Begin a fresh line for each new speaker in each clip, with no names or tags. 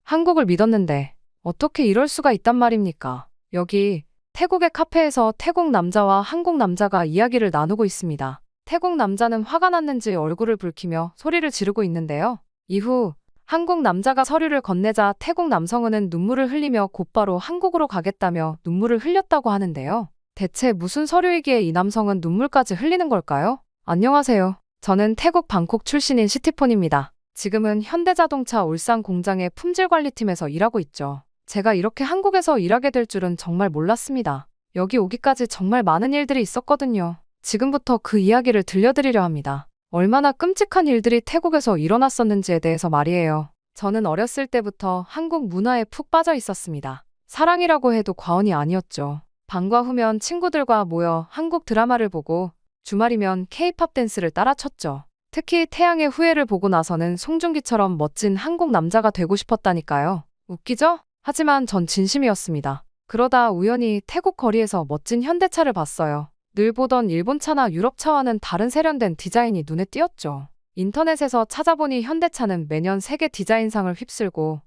한국을 믿었는데 어떻게 이럴 수가 있단 말입니까? 여기 태국의 카페에서 태국 남자와 한국 남자가 이야기를 나누고 있습니다. 태국 남자는 화가 났는지 얼굴을 붉히며 소리를 지르고 있는데요. 이후 한국 남자가 서류를 건네자 태국 남성은 눈물을 흘리며 곧바로 한국으로 가겠다며 눈물을 흘렸다고 하는데요. 대체 무슨 서류이기에 이 남성은 눈물까지 흘리는 걸까요? 안녕하세요. 저는 태국 방콕 출신인 시티폰입니다. 지금은 현대자동차 울산 공장의 품질관리팀에서 일하고 있죠. 제가 이렇게 한국에서 일하게 될 줄은 정말 몰랐습니다. 여기 오기까지 정말 많은 일들이 있었거든요. 지금부터 그 이야기를 들려드리려 합니다. 얼마나 끔찍한 일들이 태국에서 일어났었는지에 대해서 말이에요. 저는 어렸을 때부터 한국 문화에 푹 빠져 있었습니다. 사랑이라고 해도 과언이 아니었죠. 방과 후면 친구들과 모여 한국 드라마를 보고 주말이면 K-팝 댄스를 따라 췄죠. 특히 태양의 후예를 보고 나서는 송중기처럼 멋진 한국 남자가 되고 싶었다니까요. 웃기죠? 하지만 전 진심이었습니다. 그러다 우연히 태국 거리에서 멋진 현대차를 봤어요. 늘 보던 일본차나 유럽차와는 다른 세련된 디자인이 눈에 띄었죠. 인터넷에서 찾아보니 현대차는 매년 세계 디자인상을 휩쓸고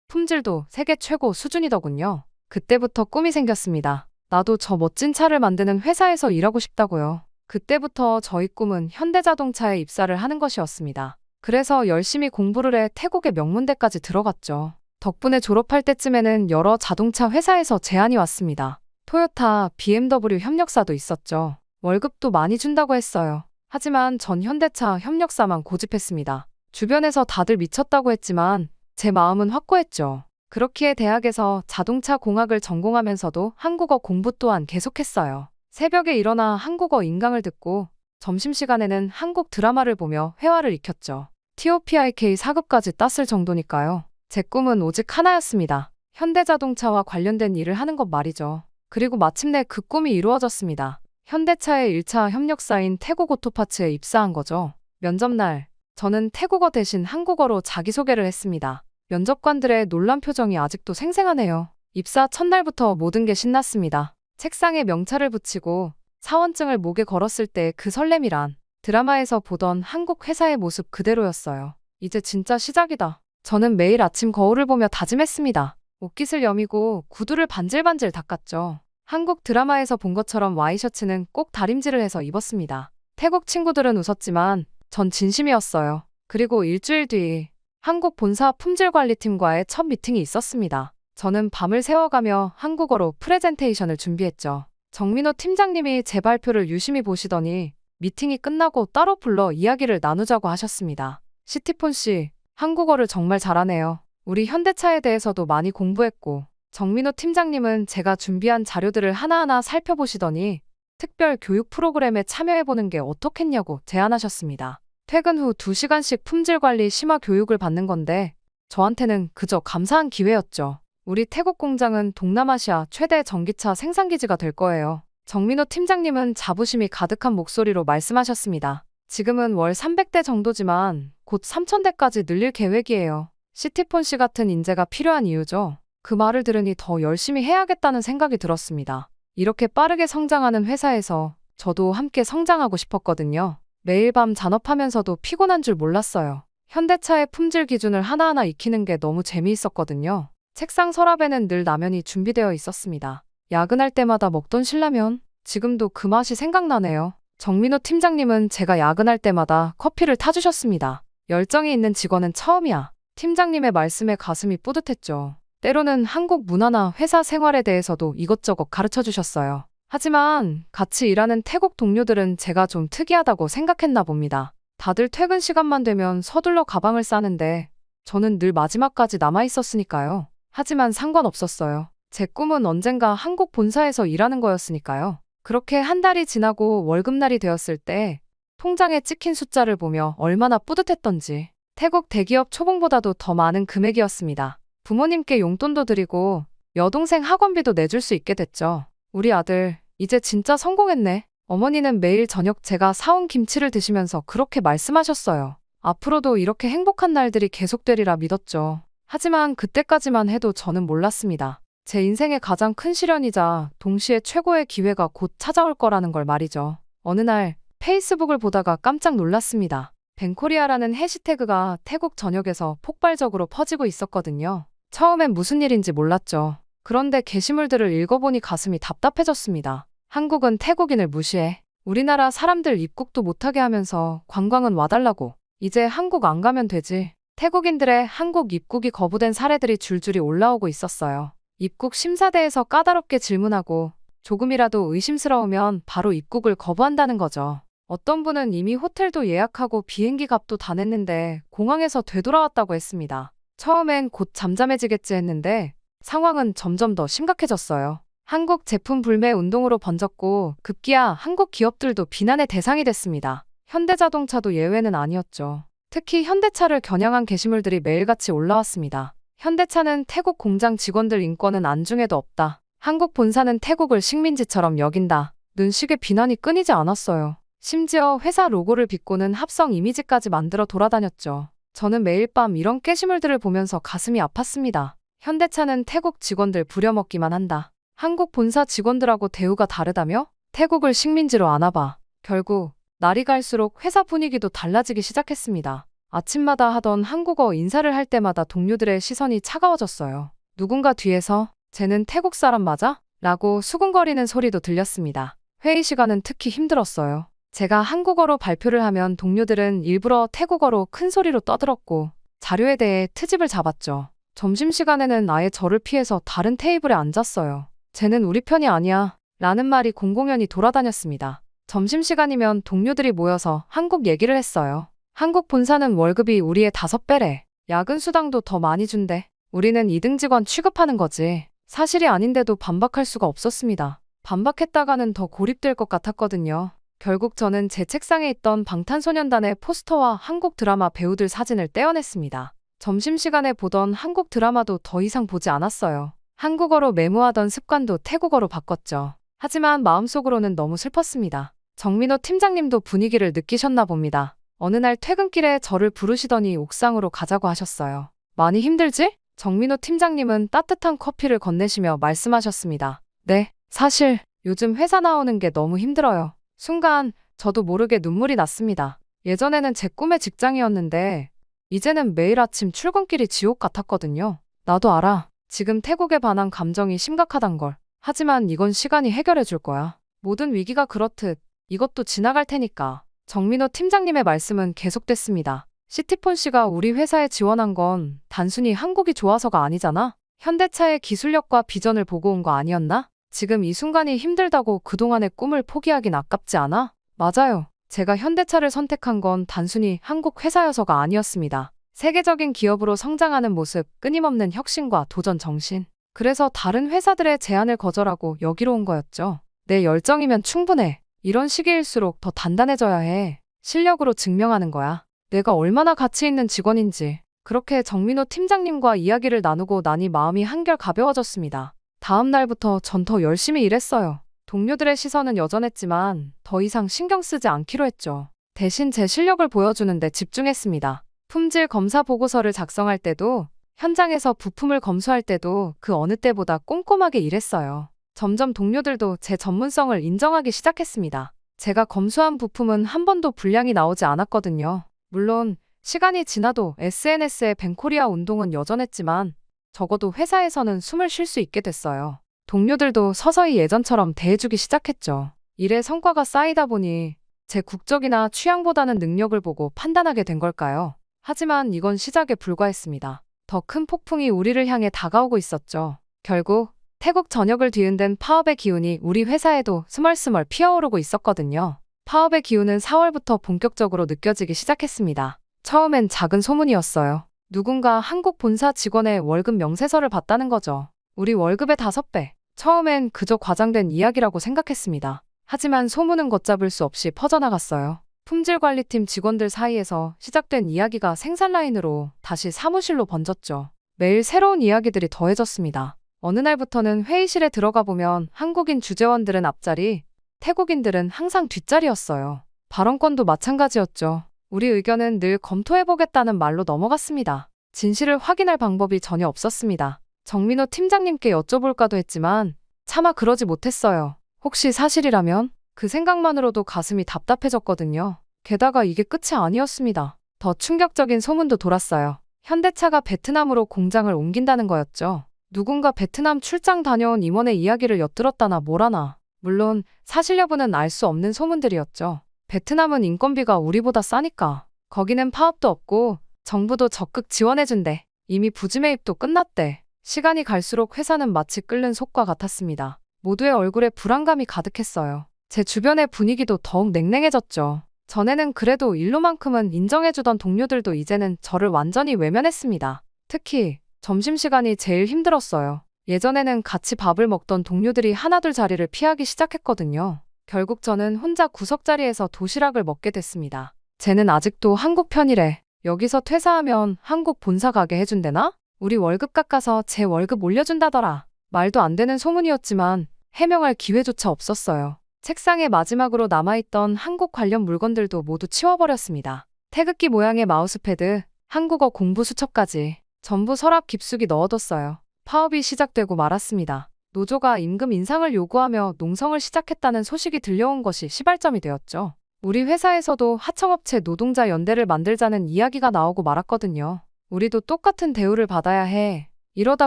품질도 세계 최고 수준이더군요. 그때부터 꿈이 생겼습니다. 나도 저 멋진 차를 만드는 회사에서 일하고 싶다고요. 그때부터 저희 꿈은 현대자동차에 입사를 하는 것이었습니다. 그래서 열심히 공부를 해 태국의 명문대까지 들어갔죠. 덕분에 졸업할 때쯤에는 여러 자동차 회사에서 제안이 왔습니다. 토요타, BMW 협력사도 있었죠. 월급도 많이 준다고 했어요. 하지만 전 현대차 협력사만 고집했습니다. 주변에서 다들 미쳤다고 했지만 제 마음은 확고했죠. 그렇기에 대학에서 자동차 공학을 전공하면서도 한국어 공부 또한 계속했어요. 새벽에 일어나 한국어 인강을 듣고 점심시간에는 한국 드라마를 보며 회화를 익혔죠. TOPIK 4급까지 땄을 정도니까요. 제 꿈은 오직 하나였습니다. 현대자동차와 관련된 일을 하는 것 말이죠. 그리고 마침내 그 꿈이 이루어졌습니다. 현대차의 1차 협력사인 태국 오토파츠에 입사한 거죠. 면접날, 저는 태국어 대신 한국어로 자기소개를 했습니다. 면접관들의 놀란 표정이 아직도 생생하네요. 입사 첫날부터 모든 게 신났습니다. 책상에 명찰을 붙이고 사원증을 목에 걸었을 때 그 설렘이란 드라마에서 보던 한국 회사의 모습 그대로였어요. 이제 진짜 시작이다. 저는 매일 아침 거울을 보며 다짐했습니다. 옷깃을 여미고 구두를 반질반질 닦았죠. 한국 드라마에서 본 것처럼 와이셔츠는 꼭 다림질을 해서 입었습니다. 태국 친구들은 웃었지만 전 진심이었어요. 그리고 일주일 뒤 한국 본사 품질관리팀과의 첫 미팅이 있었습니다. 저는 밤을 새워가며 한국어로 프레젠테이션을 준비했죠. 정민호 팀장님이 제 발표를 유심히 보시더니 미팅이 끝나고 따로 불러 이야기를 나누자고 하셨습니다. 시티폰 씨, 한국어를 정말 잘하네요. 우리 현대차에 대해서도 많이 공부했고 정민호 팀장님은 제가 준비한 자료들을 하나하나 살펴보시더니 특별 교육 프로그램에 참여해보는 게 어떻겠냐고 제안하셨습니다. 퇴근 후 2시간씩 품질관리 심화 교육을 받는 건데 저한테는 그저 감사한 기회였죠. 우리 태국 공장은 동남아시아 최대 전기차 생산기지가 될 거예요. 정민호 팀장님은 자부심이 가득한 목소리로 말씀하셨습니다. 지금은 월 300대 정도지만 곧 3000대까지 늘릴 계획이에요. 시티폰 씨 같은 인재가 필요한 이유죠. 그 말을 들으니 더 열심히 해야겠다는 생각이 들었습니다. 이렇게 빠르게 성장하는 회사에서 저도 함께 성장하고 싶었거든요. 매일 밤 잔업하면서도 피곤한 줄 몰랐어요. 현대차의 품질 기준을 하나하나 익히는 게 너무 재미있었거든요. 책상 서랍에는 늘 라면이 준비되어 있었습니다. 야근할 때마다 먹던 신라면, 지금도 그 맛이 생각나네요. 정민호 팀장님은 제가 야근할 때마다 커피를 타주셨습니다. 열정이 있는 직원은 처음이야. 팀장님의 말씀에 가슴이 뿌듯했죠. 때로는 한국 문화나 회사 생활에 대해서도 이것저것 가르쳐 주셨어요. 하지만 같이 일하는 태국 동료들은 제가 좀 특이하다고 생각했나 봅니다. 다들 퇴근 시간만 되면 서둘러 가방을 싸는데 저는 늘 마지막까지 남아 있었으니까요. 하지만 상관없었어요. 제 꿈은 언젠가 한국 본사에서 일하는 거였으니까요. 그렇게 한 달이 지나고 월급날이 되었을 때 통장에 찍힌 숫자를 보며 얼마나 뿌듯했던지. 태국 대기업 초봉보다도 더 많은 금액이었습니다. 부모님께 용돈도 드리고 여동생 학원비도 내줄 수 있게 됐죠. 우리 아들, 이제 진짜 성공했네. 어머니는 매일 저녁 제가 사온 김치를 드시면서 그렇게 말씀하셨어요. 앞으로도 이렇게 행복한 날들이 계속되리라 믿었죠. 하지만 그때까지만 해도 저는 몰랐습니다. 제 인생의 가장 큰 시련이자 동시에 최고의 기회가 곧 찾아올 거라는 걸 말이죠. 어느 날 페이스북을 보다가 깜짝 놀랐습니다. 뱅코리아라는 해시태그가 태국 전역에서 폭발적으로 퍼지고 있었거든요. 처음엔 무슨 일인지 몰랐죠. 그런데 게시물들을 읽어보니 가슴이 답답해졌습니다. 한국은 태국인을 무시해. 우리나라 사람들 입국도 못하게 하면서 관광은 와달라고. 이제 한국 안 가면 되지. 태국인들의 한국 입국이 거부된 사례들이 줄줄이 올라오고 있었어요. 입국 심사대에서 까다롭게 질문하고 조금이라도 의심스러우면 바로 입국을 거부한다는 거죠. 어떤 분은 이미 호텔도 예약하고 비행기 값도 다 냈는데 공항에서 되돌아왔다고 했습니다. 처음엔 곧 잠잠해지겠지 했는데 상황은 점점 더 심각해졌어요. 한국 제품 불매 운동으로 번졌고 급기야 한국 기업들도 비난의 대상이 됐습니다. 현대자동차도 예외는 아니었죠. 특히 현대차를 겨냥한 게시물들이 매일같이 올라왔습니다. 현대차는 태국 공장 직원들 인권은 안중에도 없다. 한국 본사는 태국을 식민지처럼 여긴다. 눈식의 비난이 끊이지 않았어요. 심지어 회사 로고를 비꼬는 합성 이미지까지 만들어 돌아다녔죠. 저는 매일 밤 이런 게시물들을 보면서 가슴이 아팠습니다. 현대차는 태국 직원들 부려먹기만 한다. 한국 본사 직원들하고 대우가 다르다며? 태국을 식민지로 안아봐. 결국 날이 갈수록 회사 분위기도 달라지기 시작했습니다. 아침마다 하던 한국어 인사를 할 때마다 동료들의 시선이 차가워졌어요. 누군가 뒤에서 쟤는 태국 사람 맞아? 라고 수군거리는 소리도 들렸습니다. 회의 시간은 특히 힘들었어요. 제가 한국어로 발표를 하면 동료들은 일부러 태국어로 큰 소리로 떠들었고 자료에 대해 트집을 잡았죠. 점심시간에는 아예 저를 피해서 다른 테이블에 앉았어요. 쟤는 우리 편이 아니야 라는 말이 공공연히 돌아다녔습니다. 점심시간이면 동료들이 모여서 한국 얘기를 했어요. 한국 본사는 월급이 우리의 5배래. 야근 수당도 더 많이 준대. 우리는 2등 직원 취급하는 거지. 사실이 아닌데도 반박할 수가 없었습니다. 반박했다가는 더 고립될 것 같았거든요. 결국 저는 제 책상에 있던 방탄소년단의 포스터와 한국 드라마 배우들 사진을 떼어냈습니다. 점심시간에 보던 한국 드라마도 더 이상 보지 않았어요. 한국어로 메모하던 습관도 태국어로 바꿨죠. 하지만 마음속으로는 너무 슬펐습니다. 정민호 팀장님도 분위기를 느끼셨나 봅니다. 어느 날 퇴근길에 저를 부르시더니 옥상으로 가자고 하셨어요. 많이 힘들지? 정민호 팀장님은 따뜻한 커피를 건네시며 말씀하셨습니다. 네, 사실 요즘 회사 나오는 게 너무 힘들어요. 순간 저도 모르게 눈물이 났습니다. 예전에는 제 꿈의 직장이었는데 이제는 매일 아침 출근길이 지옥 같았거든요. 나도 알아. 지금 태국에 반한 감정이 심각하단 걸. 하지만 이건 시간이 해결해 줄 거야. 모든 위기가 그렇듯 이것도 지나갈 테니까. 정민호 팀장님의 말씀은 계속됐습니다. 시티폰 씨가 우리 회사에 지원한 건 단순히 한국이 좋아서가 아니잖아. 현대차의 기술력과 비전을 보고 온 거 아니었나? 지금 이 순간이 힘들다고 그동안의 꿈을 포기하긴 아깝지 않아? 맞아요. 제가 현대차를 선택한 건 단순히 한국 회사여서가 아니었습니다. 세계적인 기업으로 성장하는 모습, 끊임없는 혁신과 도전 정신. 그래서 다른 회사들의 제안을 거절하고 여기로 온 거였죠. 내 열정이면 충분해. 이런 시기일수록 더 단단해져야 해. 실력으로 증명하는 거야. 내가 얼마나 가치 있는 직원인지. 그렇게 정민호 팀장님과 이야기를 나누고 나니 마음이 한결 가벼워졌습니다. 다음 날부터 전 더 열심히 일했어요. 동료들의 시선은 여전했지만 더 이상 신경 쓰지 않기로 했죠. 대신 제 실력을 보여주는데 집중했습니다. 품질 검사 보고서를 작성할 때도, 현장에서 부품을 검수할 때도 그 어느 때보다 꼼꼼하게 일했어요. 점점 동료들도 제 전문성을 인정하기 시작했습니다. 제가 검수한 부품은 한 번도 불량이 나오지 않았거든요. 물론 시간이 지나도 SNS의 벤코리아 운동은 여전했지만 적어도 회사에서는 숨을 쉴 수 있게 됐어요. 동료들도 서서히 예전처럼 대해주기 시작했죠. 일의 성과가 쌓이다 보니 제 국적이나 취향보다는 능력을 보고 판단하게 된 걸까요? 하지만 이건 시작에 불과했습니다. 더 큰 폭풍이 우리를 향해 다가오고 있었죠. 결국 태국 전역을 뒤흔든 파업의 기운이 우리 회사에도 스멀스멀 피어오르고 있었거든요. 파업의 기운은 4월부터 본격적으로 느껴지기 시작했습니다. 처음엔 작은 소문이었어요. 누군가 한국 본사 직원의 월급 명세서를 봤다는 거죠. 우리 월급의 5배. 처음엔 그저 과장된 이야기라고 생각했습니다. 하지만 소문은 걷잡을 수 없이 퍼져나갔어요. 품질관리팀 직원들 사이에서 시작된 이야기가 생산라인으로 다시 사무실로 번졌죠. 매일 새로운 이야기들이 더해졌습니다. 어느 날부터는 회의실에 들어가 보면 한국인 주재원들은 앞자리, 태국인들은 항상 뒷자리였어요. 발언권도 마찬가지였죠. 우리 의견은 늘 검토해보겠다는 말로 넘어갔습니다. 진실을 확인할 방법이 전혀 없었습니다. 정민호 팀장님께 여쭤볼까도 했지만 차마 그러지 못했어요. 혹시 사실이라면? 그 생각만으로도 가슴이 답답해졌거든요. 게다가 이게 끝이 아니었습니다. 더 충격적인 소문도 돌았어요. 현대차가 베트남으로 공장을 옮긴다는 거였죠. 누군가 베트남 출장 다녀온 임원의 이야기를 엿들었다나 뭐라나. 물론 사실 여부는 알 수 없는 소문들이었죠. 베트남은 인건비가 우리보다 싸니까. 거기는 파업도 없고 정부도 적극 지원해준대. 이미 부지 매입도 끝났대. 시간이 갈수록 회사는 마치 끓는 솥과 같았습니다. 모두의 얼굴에 불안감이 가득했어요. 제 주변의 분위기도 더욱 냉랭해졌죠. 전에는 그래도 일로만큼은 인정해주던 동료들도 이제는 저를 완전히 외면했습니다. 특히 점심시간이 제일 힘들었어요. 예전에는 같이 밥을 먹던 동료들이 하나둘 자리를 피하기 시작했거든요. 결국 저는 혼자 구석자리에서 도시락을 먹게 됐습니다. 쟤는 아직도 한국 편이래. 여기서 퇴사하면 한국 본사 가게 해준대나? 우리 월급 깎아서 제 월급 올려준다더라. 말도 안 되는 소문이었지만 해명할 기회조차 없었어요. 책상에 마지막으로 남아있던 한국 관련 물건들도 모두 치워버렸습니다. 태극기 모양의 마우스패드, 한국어 공부 수첩까지 전부 서랍 깊숙이 넣어뒀어요. 파업이 시작되고 말았습니다. 노조가 임금 인상을 요구하며 농성을 시작했다는 소식이 들려온 것이 시발점이 되었죠. 우리 회사에서도 하청업체 노동자 연대를 만들자는 이야기가 나오고 말았거든요. 우리도 똑같은 대우를 받아야 해. 이러다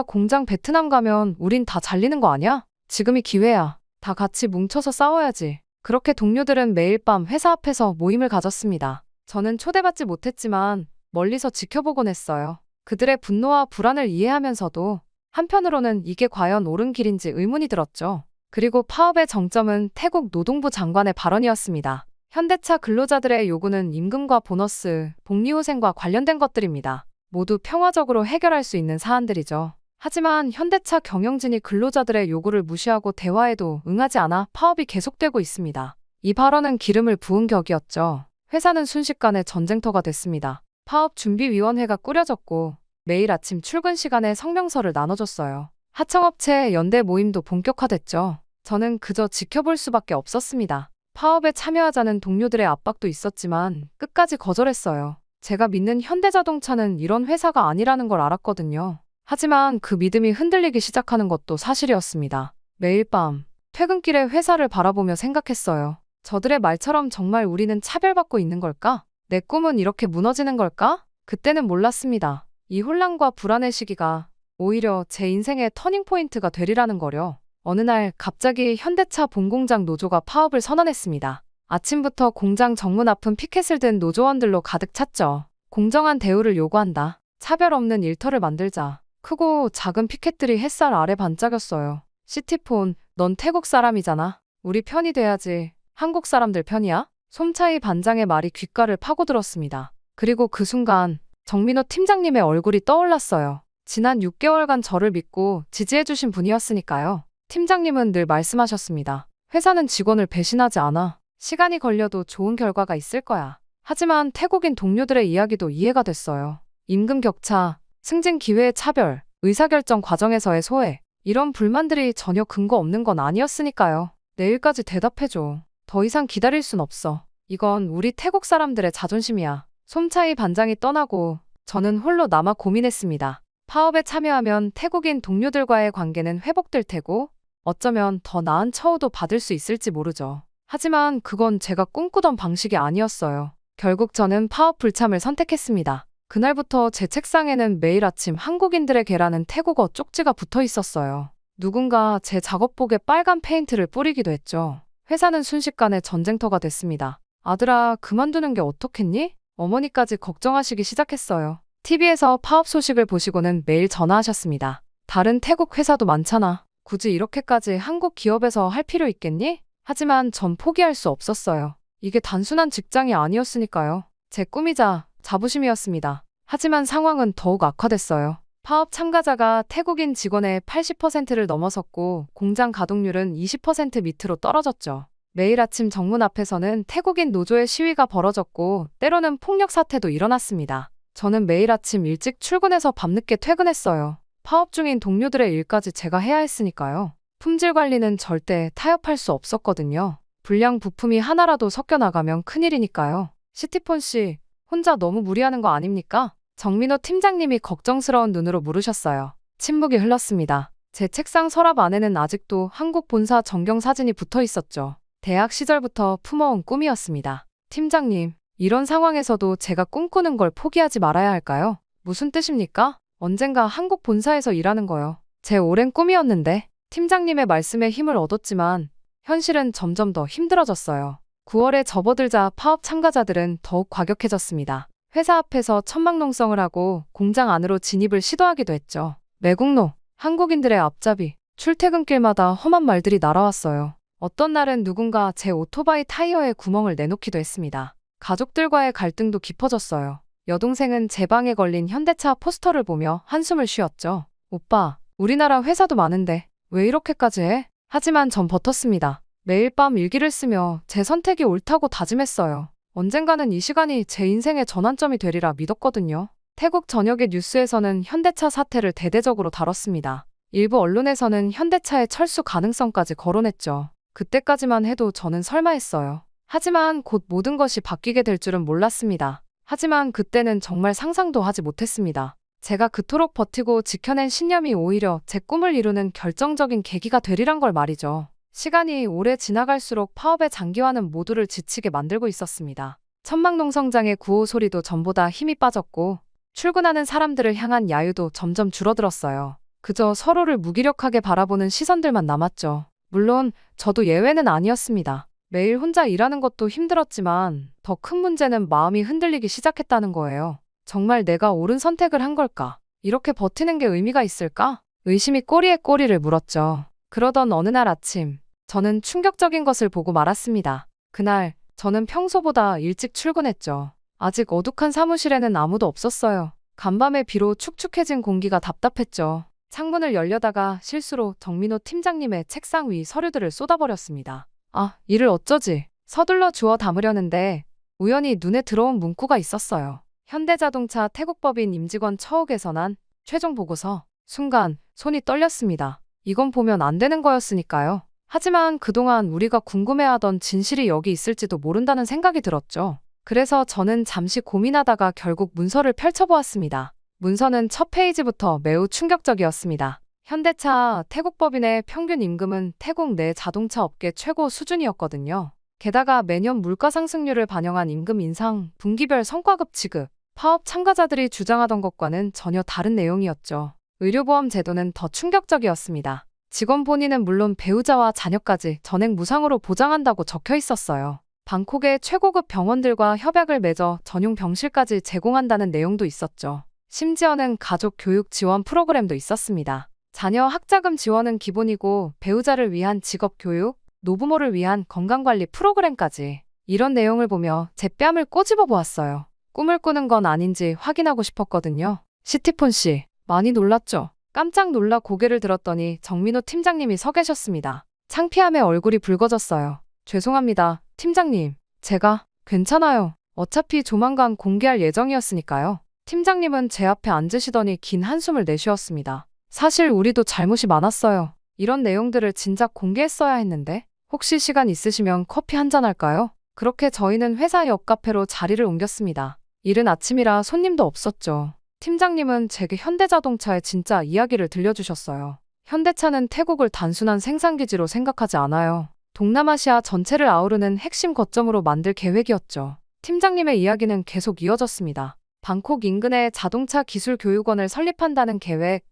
공장 베트남 가면 우린 다 잘리는 거 아니야? 지금이 기회야. 다 같이 뭉쳐서 싸워야지. 그렇게 동료들은 매일 밤 회사 앞에서 모임을 가졌습니다. 저는 초대받지 못했지만 멀리서 지켜보곤 했어요. 그들의 분노와 불안을 이해하면서도 한편으로는 이게 과연 옳은 길인지 의문이 들었죠. 그리고 파업의 정점은 태국 노동부 장관의 발언이었습니다. 현대차 근로자들의 요구는 임금과 보너스, 복리후생과 관련된 것들입니다. 모두 평화적으로 해결할 수 있는 사안들이죠. 하지만 현대차 경영진이 근로자들의 요구를 무시하고 대화에도 응하지 않아 파업이 계속되고 있습니다. 이 발언은 기름을 부은 격이었죠. 회사는 순식간에 전쟁터가 됐습니다. 파업준비위원회가 꾸려졌고 매일 아침 출근 시간에 성명서를 나눠줬어요. 하청업체 연대 모임도 본격화됐죠. 저는 그저 지켜볼 수밖에 없었습니다. 파업에 참여하자는 동료들의 압박도 있었지만 끝까지 거절했어요. 제가 믿는 현대자동차는 이런 회사가 아니라는 걸 알았거든요. 하지만 그 믿음이 흔들리기 시작하는 것도 사실이었습니다. 매일 밤 퇴근길에 회사를 바라보며 생각했어요. 저들의 말처럼 정말 우리는 차별받고 있는 걸까? 내 꿈은 이렇게 무너지는 걸까? 그때는 몰랐습니다. 이 혼란과 불안의 시기가 오히려 제 인생의 터닝포인트가 되리라는 거려. 어느 날 갑자기 현대차 본공장 노조가 파업을 선언했습니다. 아침부터 공장 정문 앞은 피켓을 든 노조원들로 가득 찼죠. 공정한 대우를 요구한다. 차별 없는 일터를 만들자. 크고 작은 피켓들이 햇살 아래 반짝였어요. 시티폰, 넌 태국 사람이잖아. 우리 편이 돼야지. 한국 사람들 편이야? 솜차이 반장의 말이 귓가를 파고들었습니다. 그리고 그 순간 정민호 팀장님의 얼굴이 떠올랐어요. 지난 6개월간 저를 믿고 지지해주신 분이었으니까요. 팀장님은 늘 말씀하셨습니다. 회사는 직원을 배신하지 않아. 시간이 걸려도 좋은 결과가 있을 거야. 하지만 태국인 동료들의 이야기도 이해가 됐어요. 임금 격차, 승진 기회의 차별, 의사결정 과정에서의 소외, 이런 불만들이 전혀 근거 없는 건 아니었으니까요. 내일까지 대답해줘. 더 이상 기다릴 순 없어. 이건 우리 태국 사람들의 자존심이야. 솜차이 반장이 떠나고 저는 홀로 남아 고민했습니다. 파업에 참여하면 태국인 동료들과의 관계는 회복될 테고 어쩌면 더 나은 처우도 받을 수 있을지 모르죠. 하지만 그건 제가 꿈꾸던 방식이 아니었어요. 결국 저는 파업 불참을 선택했습니다. 그날부터 제 책상에는 매일 아침 한국인들에게라는 태국어 쪽지가 붙어 있었어요. 누군가 제 작업복에 빨간 페인트를 뿌리기도 했죠. 회사는 순식간에 전쟁터가 됐습니다. 아들아, 그만두는 게 어떻겠니? 어머니까지 걱정하시기 시작했어요. TV에서 파업 소식을 보시고는 매일 전화하셨습니다. 다른 태국 회사도 많잖아. 굳이 이렇게까지 한국 기업에서 할 필요 있겠니? 하지만 전 포기할 수 없었어요. 이게 단순한 직장이 아니었으니까요. 제 꿈이자 자부심이었습니다. 하지만 상황은 더욱 악화됐어요. 파업 참가자가 태국인 직원의 80%를 넘어섰고 공장 가동률은 20% 밑으로 떨어졌죠. 매일 아침 정문 앞에서는 태국인 노조의 시위가 벌어졌고 때로는 폭력 사태도 일어났습니다. 저는 매일 아침 일찍 출근해서 밤늦게 퇴근했어요. 파업 중인 동료들의 일까지 제가 해야 했으니까요. 품질 관리는 절대 타협할 수 없었거든요. 불량 부품이 하나라도 섞여 나가면 큰일이니까요. 시티폰 씨, 혼자 너무 무리하는 거 아닙니까? 정민호 팀장님이 걱정스러운 눈으로 물으셨어요. 침묵이 흘렀습니다. 제 책상 서랍 안에는 아직도 한국 본사 전경 사진이 붙어 있었죠. 대학 시절부터 품어온 꿈이었습니다. 팀장님, 이런 상황에서도 제가 꿈꾸는 걸 포기하지 말아야 할까요? 무슨 뜻입니까? 언젠가 한국 본사에서 일하는 거요. 제 오랜 꿈이었는데 팀장님의 말씀에 힘을 얻었지만 현실은 점점 더 힘들어졌어요. 9월에 접어들자 파업 참가자들은 더욱 과격해졌습니다. 회사 앞에서 천막농성을 하고 공장 안으로 진입을 시도하기도 했죠. 매국노, 한국인들의 앞잡이, 출퇴근길마다 험한 말들이 날아왔어요. 어떤 날은 누군가 제 오토바이 타이어에 구멍을 내놓기도 했습니다. 가족들과의 갈등도 깊어졌어요. 여동생은 제 방에 걸린 현대차 포스터를 보며 한숨을 쉬었죠. 오빠, 우리나라 회사도 많은데 왜 이렇게까지 해? 하지만 전 버텼습니다. 매일 밤 일기를 쓰며 제 선택이 옳다고 다짐했어요. 언젠가는 이 시간이 제 인생의 전환점이 되리라 믿었거든요. 태국 전역의 뉴스에서는 현대차 사태를 대대적으로 다뤘습니다. 일부 언론에서는 현대차의 철수 가능성까지 거론했죠. 그때까지만 해도 저는 설마 했어요. 하지만 곧 모든 것이 바뀌게 될 줄은 몰랐습니다. 하지만 그때는 정말 상상도 하지 못했습니다. 제가 그토록 버티고 지켜낸 신념이 오히려 제 꿈을 이루는 결정적인 계기가 되리란 걸 말이죠. 시간이 오래 지나갈수록 파업의 장기화는 모두를 지치게 만들고 있었습니다. 천막농성장의 구호 소리도 전보다 힘이 빠졌고 출근하는 사람들을 향한 야유도 점점 줄어들었어요. 그저 서로를 무기력하게 바라보는 시선들만 남았죠. 물론 저도 예외는 아니었습니다. 매일 혼자 일하는 것도 힘들었지만 더 큰 문제는 마음이 흔들리기 시작했다는 거예요. 정말 내가 옳은 선택을 한 걸까? 이렇게 버티는 게 의미가 있을까? 의심이 꼬리에 꼬리를 물었죠. 그러던 어느 날 아침, 저는 충격적인 것을 보고 말았습니다. 그날 저는 평소보다 일찍 출근했죠. 아직 어둑한 사무실에는 아무도 없었어요. 간밤의 비로 축축해진 공기가 답답했죠. 창문을 열려다가 실수로 정민호 팀장님의 책상 위 서류들을 쏟아버렸습니다. 아, 이를 어쩌지? 서둘러 주워 담으려는데 우연히 눈에 들어온 문구가 있었어요. 현대자동차 태국법인 임직원 처우 개선안 최종 보고서. 순간 손이 떨렸습니다. 이건 보면 안 되는 거였으니까요. 하지만 그동안 우리가 궁금해하던 진실이 여기 있을지도 모른다는 생각이 들었죠. 그래서 저는 잠시 고민하다가 결국 문서를 펼쳐보았습니다. 문서는 첫 페이지부터 매우 충격적이었습니다. 현대차 태국법인의 평균 임금은 태국 내 자동차 업계 최고 수준이었거든요. 게다가 매년 물가 상승률을 반영한 임금 인상, 분기별 성과급 지급, 파업 참가자들이 주장하던 것과는 전혀 다른 내용이었죠. 의료보험 제도는 더 충격적이었습니다. 직원 본인은 물론 배우자와 자녀까지 전액 무상으로 보장한다고 적혀 있었어요. 방콕의 최고급 병원들과 협약을 맺어 전용 병실까지 제공한다는 내용도 있었죠. 심지어는 가족 교육 지원 프로그램도 있었습니다. 자녀 학자금 지원은 기본이고 배우자를 위한 직업 교육, 노부모를 위한 건강관리 프로그램까지. 이런 내용을 보며 제 뺨을 꼬집어 보았어요. 꿈을 꾸는 건 아닌지 확인하고 싶었거든요. 시티폰 씨, 많이 놀랐죠? 깜짝 놀라 고개를 들었더니 정민호 팀장님이 서 계셨습니다. 창피함에 얼굴이 붉어졌어요. 죄송합니다, 팀장님. 제가 괜찮아요. 어차피 조만간 공개할 예정이었으니까요. 팀장님은 제 앞에 앉으시더니 긴 한숨을 내쉬었습니다. 사실 우리도 잘못이 많았어요. 이런 내용들을 진작 공개했어야 했는데 혹시 시간 있으시면 커피 한잔 할까요? 그렇게 저희는 회사 옆 카페로 자리를 옮겼습니다. 이른 아침이라 손님도 없었죠. 팀장님은 제게 현대자동차의 진짜 이야기를 들려주셨어요. 현대차는 태국을 단순한 생산기지로 생각하지 않아요. 동남아시아 전체를 아우르는 핵심 거점으로 만들 계획이었죠. 팀장님의 이야기는 계속 이어졌습니다. 방콕 인근에 자동차 기술 교육원을 설립한다는 계획,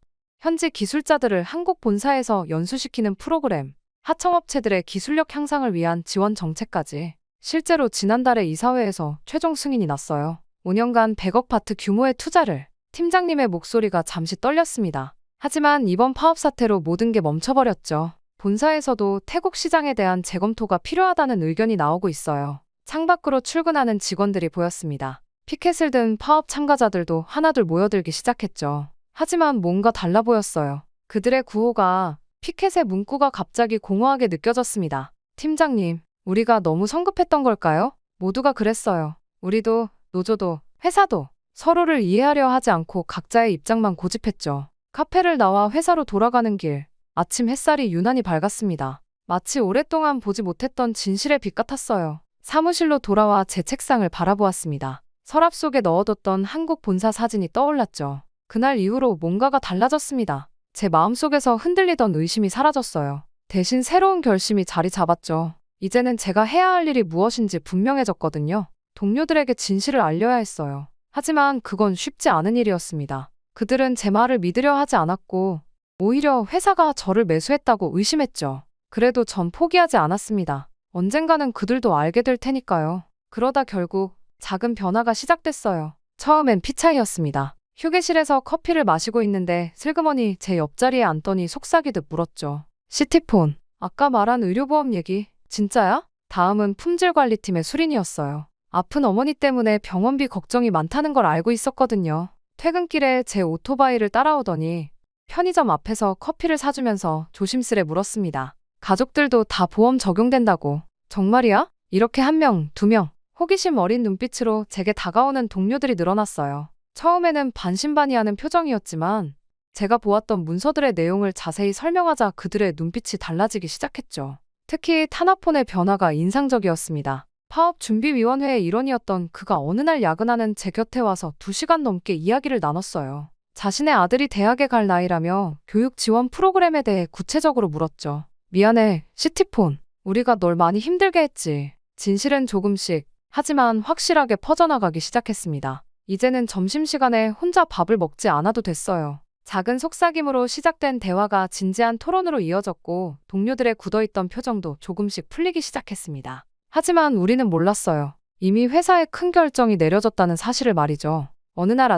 현지 기술자들을 한국 본사에서 연수시키는 프로그램, 하청업체들의 기술력 향상을 위한 지원 정책까지. 실제로 지난달에 이사회에서 최종 승인이 났어요. 5년간 100억 바트 규모의 투자를. 팀장님의 목소리가 잠시 떨렸습니다. 하지만 이번 파업 사태로 모든 게 멈춰버렸죠. 본사에서도 태국 시장에 대한 재검토가 필요하다는 의견이 나오고 있어요. 창밖으로 출근하는 직원들이 보였습니다. 피켓을 든 파업 참가자들도 하나둘 모여들기 시작했죠. 하지만 뭔가 달라 보였어요. 그들의 구호가, 피켓의 문구가 갑자기 공허하게 느껴졌습니다. 팀장님, 우리가 너무 성급했던 걸까요? 모두가 그랬어요. 우리도, 노조도, 회사도 서로를 이해하려 하지 않고 각자의 입장만 고집했죠. 카페를 나와 회사로 돌아가는 길, 아침 햇살이 유난히 밝았습니다. 마치 오랫동안 보지 못했던 진실의 빛 같았어요. 사무실로 돌아와 제 책상을 바라보았습니다. 서랍 속에 넣어뒀던 한국 본사 사진이 떠올랐죠. 그날 이후로 뭔가가 달라졌습니다. 제 마음속에서 흔들리던 의심이 사라졌어요. 대신 새로운 결심이 자리 잡았죠. 이제는 제가 해야 할 일이 무엇인지 분명해졌거든요. 동료들에게 진실을 알려야 했어요. 하지만 그건 쉽지 않은 일이었습니다. 그들은 제 말을 믿으려 하지 않았고 오히려 회사가 저를 매수했다고 의심했죠. 그래도 전 포기하지 않았습니다. 언젠가는 그들도 알게 될 테니까요. 그러다 결국 작은 변화가 시작됐어요. 처음엔 피차이였습니다. 휴게실에서 커피를 마시고 있는데 슬그머니 제 옆자리에 앉더니 속삭이듯 물었죠. 시티폰, 아까 말한 의료보험 얘기 진짜야? 다음은 품질관리팀의 수린이었어요. 아픈 어머니 때문에 병원비 걱정이 많다는 걸 알고 있었거든요. 퇴근길에 제 오토바이를 따라오더니 편의점 앞에서 커피를 사주면서 조심스레 물었습니다. 가족들도 다 보험 적용된다고. 정말이야? 이렇게 한 명, 두 명. 호기심 어린 눈빛으로 제게 다가오는 동료들이 늘어났어요. 처음에는 반신반의하는 표정이었지만 제가 보았던 문서들의 내용을 자세히 설명하자 그들의 눈빛이 달라지기 시작했죠. 특히 타나폰의 변화가 인상적이었습니다. 파업준비위원회의 일원이었던 그가 어느 날 야근하는 제 곁에 와서 2시간 넘게 이야기를 나눴어요. 자신의 아들이 대학에 갈 나이라며 교육 지원 프로그램에 대해 구체적으로 물었죠. 미안해, 시티폰. 우리가 널 많이 힘들게 했지. 진실은 조금씩, 하지만 확실하게 퍼져나가기 시작했습니다. 이제는 점심시간에 혼자 밥을 먹지 않아도 됐어요. 작은 속삭임으로 시작된 대화가 진지한 토론으로 이어졌고 동료들의 굳어있던 표정도 조금씩 풀리기 시작했습니다. 하지만 우리는 몰랐어요. 이미 회사에 큰 결정이 내려졌다는 사실을 말이죠. 어느 날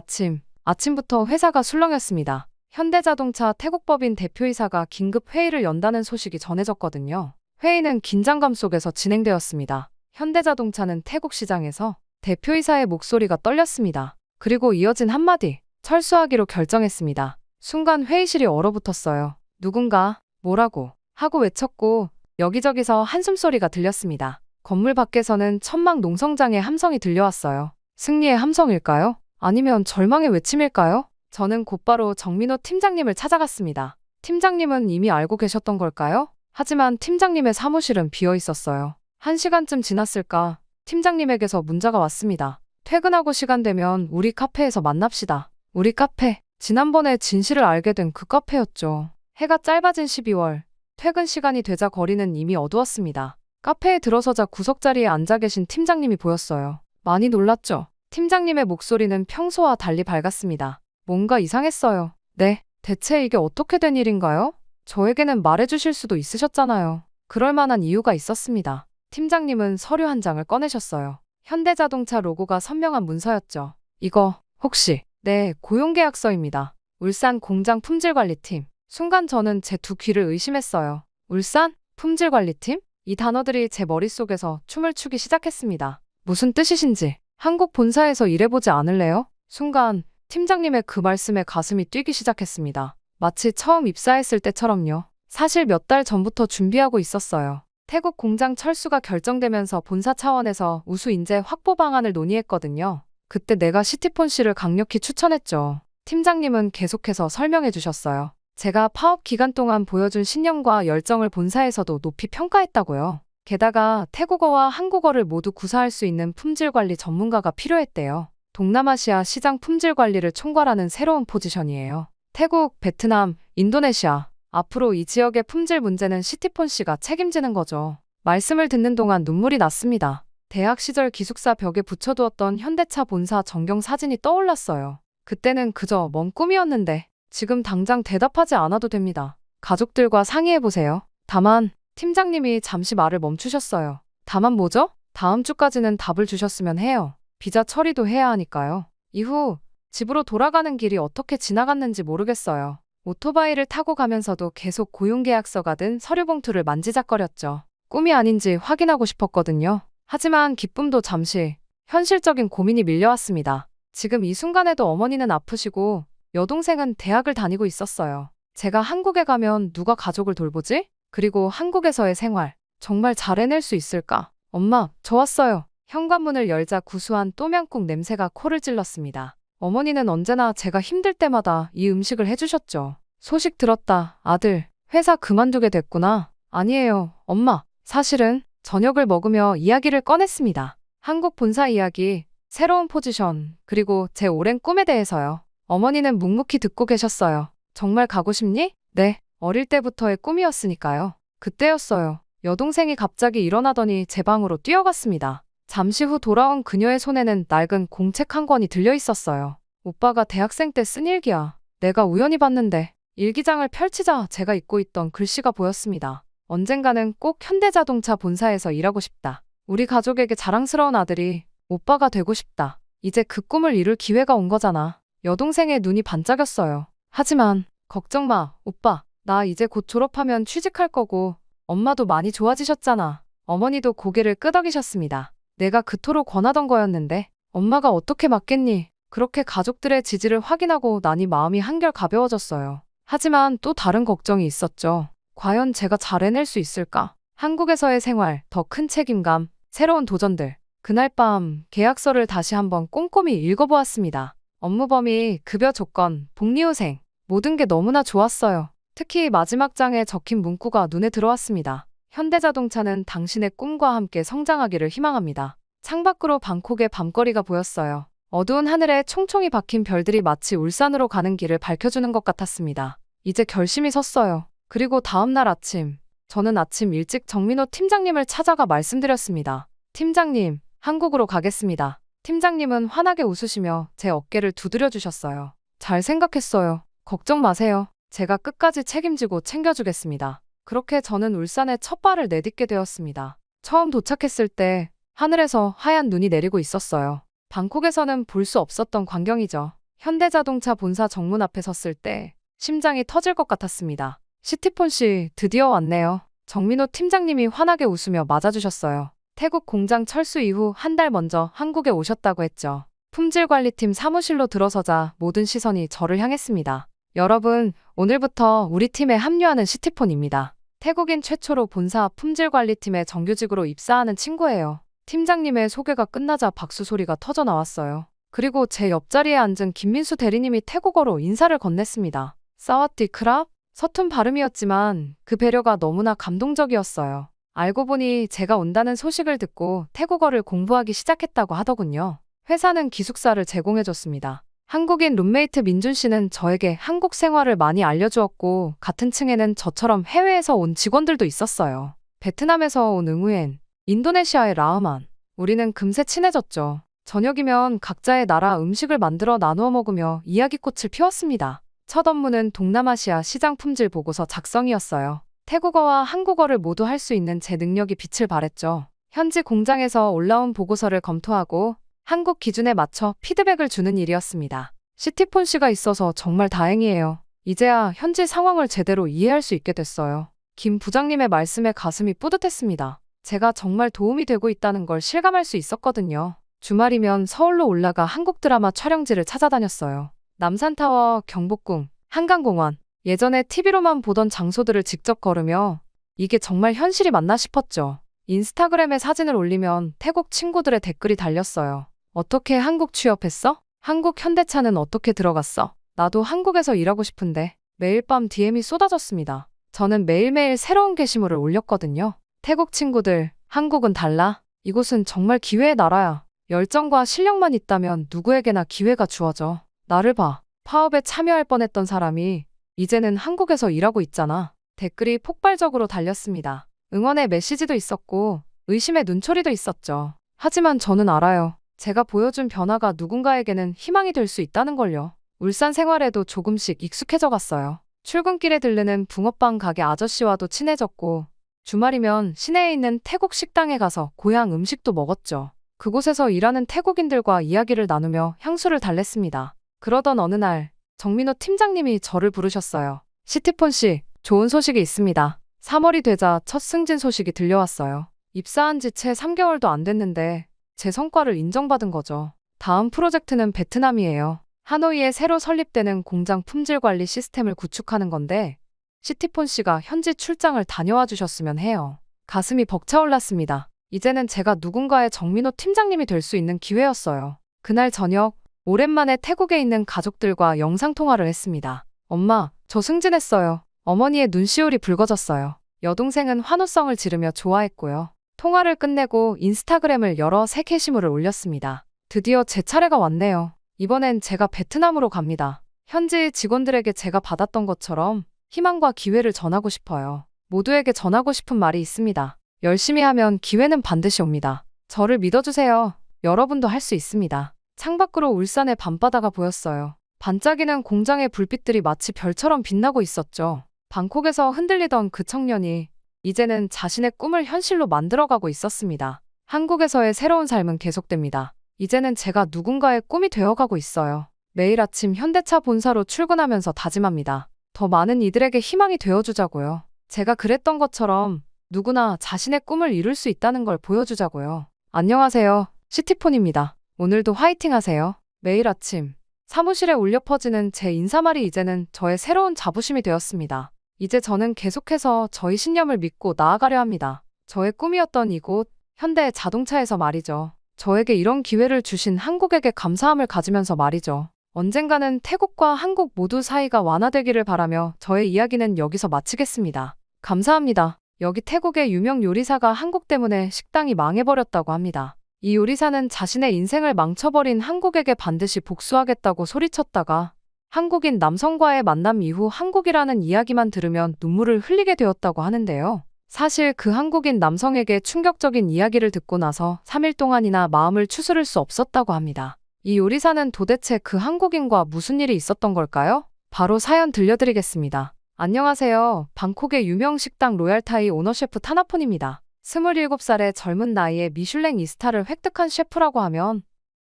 아침부터 회사가 술렁였습니다. 현대자동차 태국법인 대표이사가 긴급 회의를 연다는 소식이 전해졌거든요. 회의는 긴장감 속에서 진행되었습니다. 현대자동차는 태국 시장에서 대표이사의 목소리가 떨렸습니다. 그리고 이어진 한마디, 철수하기로 결정했습니다. 순간 회의실이 얼어붙었어요. 누군가 뭐라고 하고 외쳤고 여기저기서 한숨소리가 들렸습니다. 건물 밖에서는 천막 농성장의 함성이 들려왔어요. 승리의 함성일까요? 아니면 절망의 외침일까요? 저는 곧바로 정민호 팀장님을 찾아갔습니다. 팀장님은 이미 알고 계셨던 걸까요? 하지만 팀장님의 사무실은 비어 있었어요. 1시간쯤 지났을까? 팀장님에게서 문자가 왔습니다. 퇴근하고 시간 되면 우리 카페에서 만납시다. 우리 카페. 지난번에 진실을 알게 된 그 카페였죠. 해가 짧아진 12월. 퇴근 시간이 되자 거리는 이미 어두웠습니다. 카페에 들어서자 구석자리에 앉아 계신 팀장님이 보였어요. 많이 놀랐죠? 팀장님의 목소리는 평소와 달리 밝았습니다. 뭔가 이상했어요. 네, 대체 이게 어떻게 된 일인가요? 저에게는 말해주실 수도 있으셨잖아요. 그럴 만한 이유가 있었습니다. 팀장님은 서류 한 장을 꺼내셨어요. 현대자동차 로고가 선명한 문서였죠. 이거 혹시? 네, 고용계약서입니다. 울산 공장 품질관리팀. 순간 저는 제 두 귀를 의심했어요. 울산? 품질관리팀? 이 단어들이 제 머릿속에서 춤을 추기 시작했습니다. 무슨 뜻이신지 한국 본사에서 일해보지 않을래요? 순간 팀장님의 그 말씀에 가슴이 뛰기 시작했습니다. 마치 처음 입사했을 때처럼요. 사실 몇 달 전부터 준비하고 있었어요. 태국 공장 철수가 결정되면서 본사 차원에서 우수 인재 확보 방안을 논의했거든요. 그때 내가 시티폰 씨를 강력히 추천했죠. 팀장님은 계속해서 설명해 주셨어요. 제가 파업 기간 동안 보여준 신념과 열정을 본사에서도 높이 평가했다고요. 게다가 태국어와 한국어를 모두 구사할 수 있는 품질관리 전문가가 필요했대요. 동남아시아 시장 품질관리를 총괄하는 새로운 포지션이에요. 태국, 베트남, 인도네시아. 앞으로 이 지역의 품질 문제는 시티폰 씨가 책임지는 거죠. 말씀을 듣는 동안 눈물이 났습니다. 대학 시절 기숙사 벽에 붙여두었던 현대차 본사 전경 사진이 떠올랐어요. 그때는 그저 먼 꿈이었는데 지금 당장 대답하지 않아도 됩니다. 가족들과 상의해보세요. 다만 팀장님이 잠시 말을 멈추셨어요. 다만 뭐죠? 다음 주까지는 답을 주셨으면 해요. 비자 처리도 해야 하니까요. 이후 집으로 돌아가는 길이 어떻게 지나갔는지 모르겠어요. 오토바이를 타고 가면서도 계속 고용계약서가 든 서류봉투를 만지작거렸죠. 꿈이 아닌지 확인하고 싶었거든요. 하지만 기쁨도 잠시, 현실적인 고민이 밀려왔습니다. 지금 이 순간에도 어머니는 아프시고 여동생은 대학을 다니고 있었어요. 제가 한국에 가면 누가 가족을 돌보지? 그리고 한국에서의 생활, 정말 잘 해낼 수 있을까? 엄마, 저 왔어요. 현관문을 열자 구수한 또명국 냄새가 코를 찔렀습니다. 어머니는 언제나 제가 힘들 때마다 이 음식을 해주셨죠. 소식 들었다, 아들. 회사 그만두게 됐구나. 아니에요, 엄마. 사실은 저녁을 먹으며 이야기를 꺼냈습니다. 한국 본사 이야기, 새로운 포지션, 그리고 제 오랜 꿈에 대해서요. 어머니는 묵묵히 듣고 계셨어요. 정말 가고 싶니? 네, 어릴 때부터의 꿈이었으니까요. 그때였어요. 여동생이 갑자기 일어나더니 제 방으로 뛰어갔습니다. 잠시 후 돌아온 그녀의 손에는 낡은 공책 한 권이 들려 있었어요. 오빠가 대학생 때 쓴 일기야. 내가 우연히 봤는데 일기장을 펼치자 제가 읽고 있던 글씨가 보였습니다. 언젠가는 꼭 현대자동차 본사에서 일하고 싶다. 우리 가족에게 자랑스러운 아들이 오빠가 되고 싶다. 이제 그 꿈을 이룰 기회가 온 거잖아. 여동생의 눈이 반짝였어요. 하지만 걱정 마, 오빠. 나 이제 곧 졸업하면 취직할 거고 엄마도 많이 좋아지셨잖아. 어머니도 고개를 끄덕이셨습니다. 내가 그토록 권하던 거였는데 엄마가 어떻게 맞겠니? 그렇게 가족들의 지지를 확인하고 나니 마음이 한결 가벼워졌어요. 하지만 또 다른 걱정이 있었죠. 과연 제가 잘 해낼 수 있을까? 한국에서의 생활, 더 큰 책임감, 새로운 도전들. 그날 밤 계약서를 다시 한번 꼼꼼히 읽어보았습니다. 업무 범위, 급여 조건, 복리후생, 모든 게 너무나 좋았어요. 특히 마지막 장에 적힌 문구가 눈에 들어왔습니다. 현대자동차는 당신의 꿈과 함께 성장하기를 희망합니다. 창밖으로 방콕의 밤거리가 보였어요. 어두운 하늘에 총총히 박힌 별들이 마치 울산으로 가는 길을 밝혀주는 것 같았습니다. 이제 결심이 섰어요. 그리고 다음 날 아침, 저는 아침 일찍 정민호 팀장님을 찾아가 말씀드렸습니다. 팀장님, 한국으로 가겠습니다. 팀장님은 환하게 웃으시며 제 어깨를 두드려 주셨어요. 잘 생각했어요. 걱정 마세요. 제가 끝까지 책임지고 챙겨주겠습니다. 그렇게 저는 울산에 첫 발을 내딛게 되었습니다. 처음 도착했을 때 하늘에서 하얀 눈이 내리고 있었어요. 방콕에서는 볼 수 없었던 광경이죠. 현대자동차 본사 정문 앞에 섰을 때 심장이 터질 것 같았습니다. 시티폰 씨, 드디어 왔네요. 정민호 팀장님이 환하게 웃으며 맞아주셨어요. 태국 공장 철수 이후 한 달 먼저 한국에 오셨다고 했죠. 품질관리팀 사무실로 들어서자 모든 시선이 저를 향했습니다. 여러분, 오늘부터 우리 팀에 합류하는 시티폰입니다. 태국인 최초로 본사 품질관리팀에 정규직으로 입사하는 친구예요. 팀장님의 소개가 끝나자 박수 소리가 터져 나왔어요. 그리고 제 옆자리에 앉은 김민수 대리님이 태국어로 인사를 건넸습니다. 사와디 크랍? 서툰 발음이었지만 그 배려가 너무나 감동적이었어요. 알고 보니 제가 온다는 소식을 듣고 태국어를 공부하기 시작했다고 하더군요. 회사는 기숙사를 제공해줬습니다. 한국인 룸메이트 민준 씨는 저에게 한국 생활을 많이 알려주었고 같은 층에는 저처럼 해외에서 온 직원들도 있었어요. 베트남에서 온 응우엔, 인도네시아의 라흐만. 우리는 금세 친해졌죠. 저녁이면 각자의 나라 음식을 만들어 나누어 먹으며 이야기꽃을 피웠습니다. 첫 업무는 동남아시아 시장 품질 보고서 작성이었어요. 태국어와 한국어를 모두 할 수 있는 제 능력이 빛을 발했죠. 현지 공장에서 올라온 보고서를 검토하고 한국 기준에 맞춰 피드백을 주는 일이었습니다. 시티폰 씨가 있어서 정말 다행이에요. 이제야 현지 상황을 제대로 이해할 수 있게 됐어요. 김 부장님의 말씀에 가슴이 뿌듯했습니다. 제가 정말 도움이 되고 있다는 걸 실감할 수 있었거든요. 주말이면 서울로 올라가 한국 드라마 촬영지를 찾아다녔어요. 남산타워, 경복궁, 한강공원. 예전에 TV로만 보던 장소들을 직접 걸으며 이게 정말 현실이 맞나 싶었죠. 인스타그램에 사진을 올리면 태국 친구들의 댓글이 달렸어요. 어떻게 한국 취업했어? 한국 현대차는 어떻게 들어갔어? 나도 한국에서 일하고 싶은데. 매일 밤 DM이 쏟아졌습니다. 저는 매일매일 새로운 게시물을 올렸거든요. 태국 친구들, 한국은 달라. 이곳은 정말 기회의 나라야. 열정과 실력만 있다면 누구에게나 기회가 주어져. 나를 봐. 파업에 참여할 뻔했던 사람이 이제는 한국에서 일하고 있잖아. 댓글이 폭발적으로 달렸습니다. 응원의 메시지도 있었고 의심의 눈초리도 있었죠. 하지만 저는 알아요. 제가 보여준 변화가 누군가에게는 희망이 될 수 있다는 걸요. 울산 생활에도 조금씩 익숙해져 갔어요. 출근길에 들르는 붕어빵 가게 아저씨와도 친해졌고 주말이면 시내에 있는 태국 식당에 가서 고향 음식도 먹었죠. 그곳에서 일하는 태국인들과 이야기를 나누며 향수를 달랬습니다. 그러던 어느 날 정민호 팀장님이 저를 부르셨어요. 시티폰 씨, 좋은 소식이 있습니다. 3월이 되자 첫 승진 소식이 들려왔어요. 입사한 지 채 3개월도 안 됐는데 제 성과를 인정받은 거죠. 다음 프로젝트는 베트남이에요. 하노이에 새로 설립되는 공장 품질 관리 시스템을 구축하는 건데 시티폰 씨가 현지 출장을 다녀와 주셨으면 해요. 가슴이 벅차올랐습니다. 이제는 제가 누군가의 정민호 팀장님이 될 수 있는 기회였어요. 그날 저녁 오랜만에 태국에 있는 가족들과 영상통화를 했습니다. 엄마, 저 승진했어요. 어머니의 눈시울이 붉어졌어요. 여동생은 환호성을 지르며 좋아했고요. 통화를 끝내고 인스타그램을 열어 새 게시물을 올렸습니다. 드디어 제 차례가 왔네요. 이번엔 제가 베트남으로 갑니다. 현지 직원들에게 제가 받았던 것처럼 희망과 기회를 전하고 싶어요. 모두에게 전하고 싶은 말이 있습니다. 열심히 하면 기회는 반드시 옵니다. 저를 믿어주세요. 여러분도 할 수 있습니다. 창밖으로 울산의 밤바다가 보였어요. 반짝이는 공장의 불빛들이 마치 별처럼 빛나고 있었죠. 방콕에서 흔들리던 그 청년이 이제는 자신의 꿈을 현실로 만들어가고 있었습니다. 한국에서의 새로운 삶은 계속됩니다. 이제는 제가 누군가의 꿈이 되어가고 있어요. 매일 아침 현대차 본사로 출근하면서 다짐합니다. 더 많은 이들에게 희망이 되어주자고요. 제가 그랬던 것처럼 누구나 자신의 꿈을 이룰 수 있다는 걸 보여주자고요. 안녕하세요. 시티폰입니다. 오늘도 화이팅 하세요. 매일 아침 사무실에 울려 퍼지는 제 인사말이 이제는 저의 새로운 자부심이 되었습니다. 이제 저는 계속해서 저희 신념을 믿고 나아가려 합니다. 저의 꿈이었던 이곳, 현대 자동차에서 말이죠. 저에게 이런 기회를 주신 한국에게 감사함을 가지면서 말이죠. 언젠가는 태국과 한국 모두 사이가 완화되기를 바라며 저의 이야기는 여기서 마치겠습니다. 감사합니다. 여기 태국의 유명 요리사가 한국 때문에 식당이 망해버렸다고 합니다. 이 요리사는 자신의 인생을 망쳐버린 한국에게 반드시 복수하겠다고 소리쳤다가 한국인 남성과의 만남 이후 한국이라는 이야기만 들으면 눈물을 흘리게 되었다고 하는데요. 사실 그 한국인 남성에게 충격적인 이야기를 듣고 나서 3일 동안이나 마음을 추스를 수 없었다고 합니다. 이 요리사는 도대체 그 한국인과 무슨 일이 있었던 걸까요? 바로 사연 들려드리겠습니다. 안녕하세요. 방콕의 유명 식당 로얄타이 오너셰프 타나폰입니다. 27살의 젊은 나이에 미슐랭 2스타를 획득한 셰프라고 하면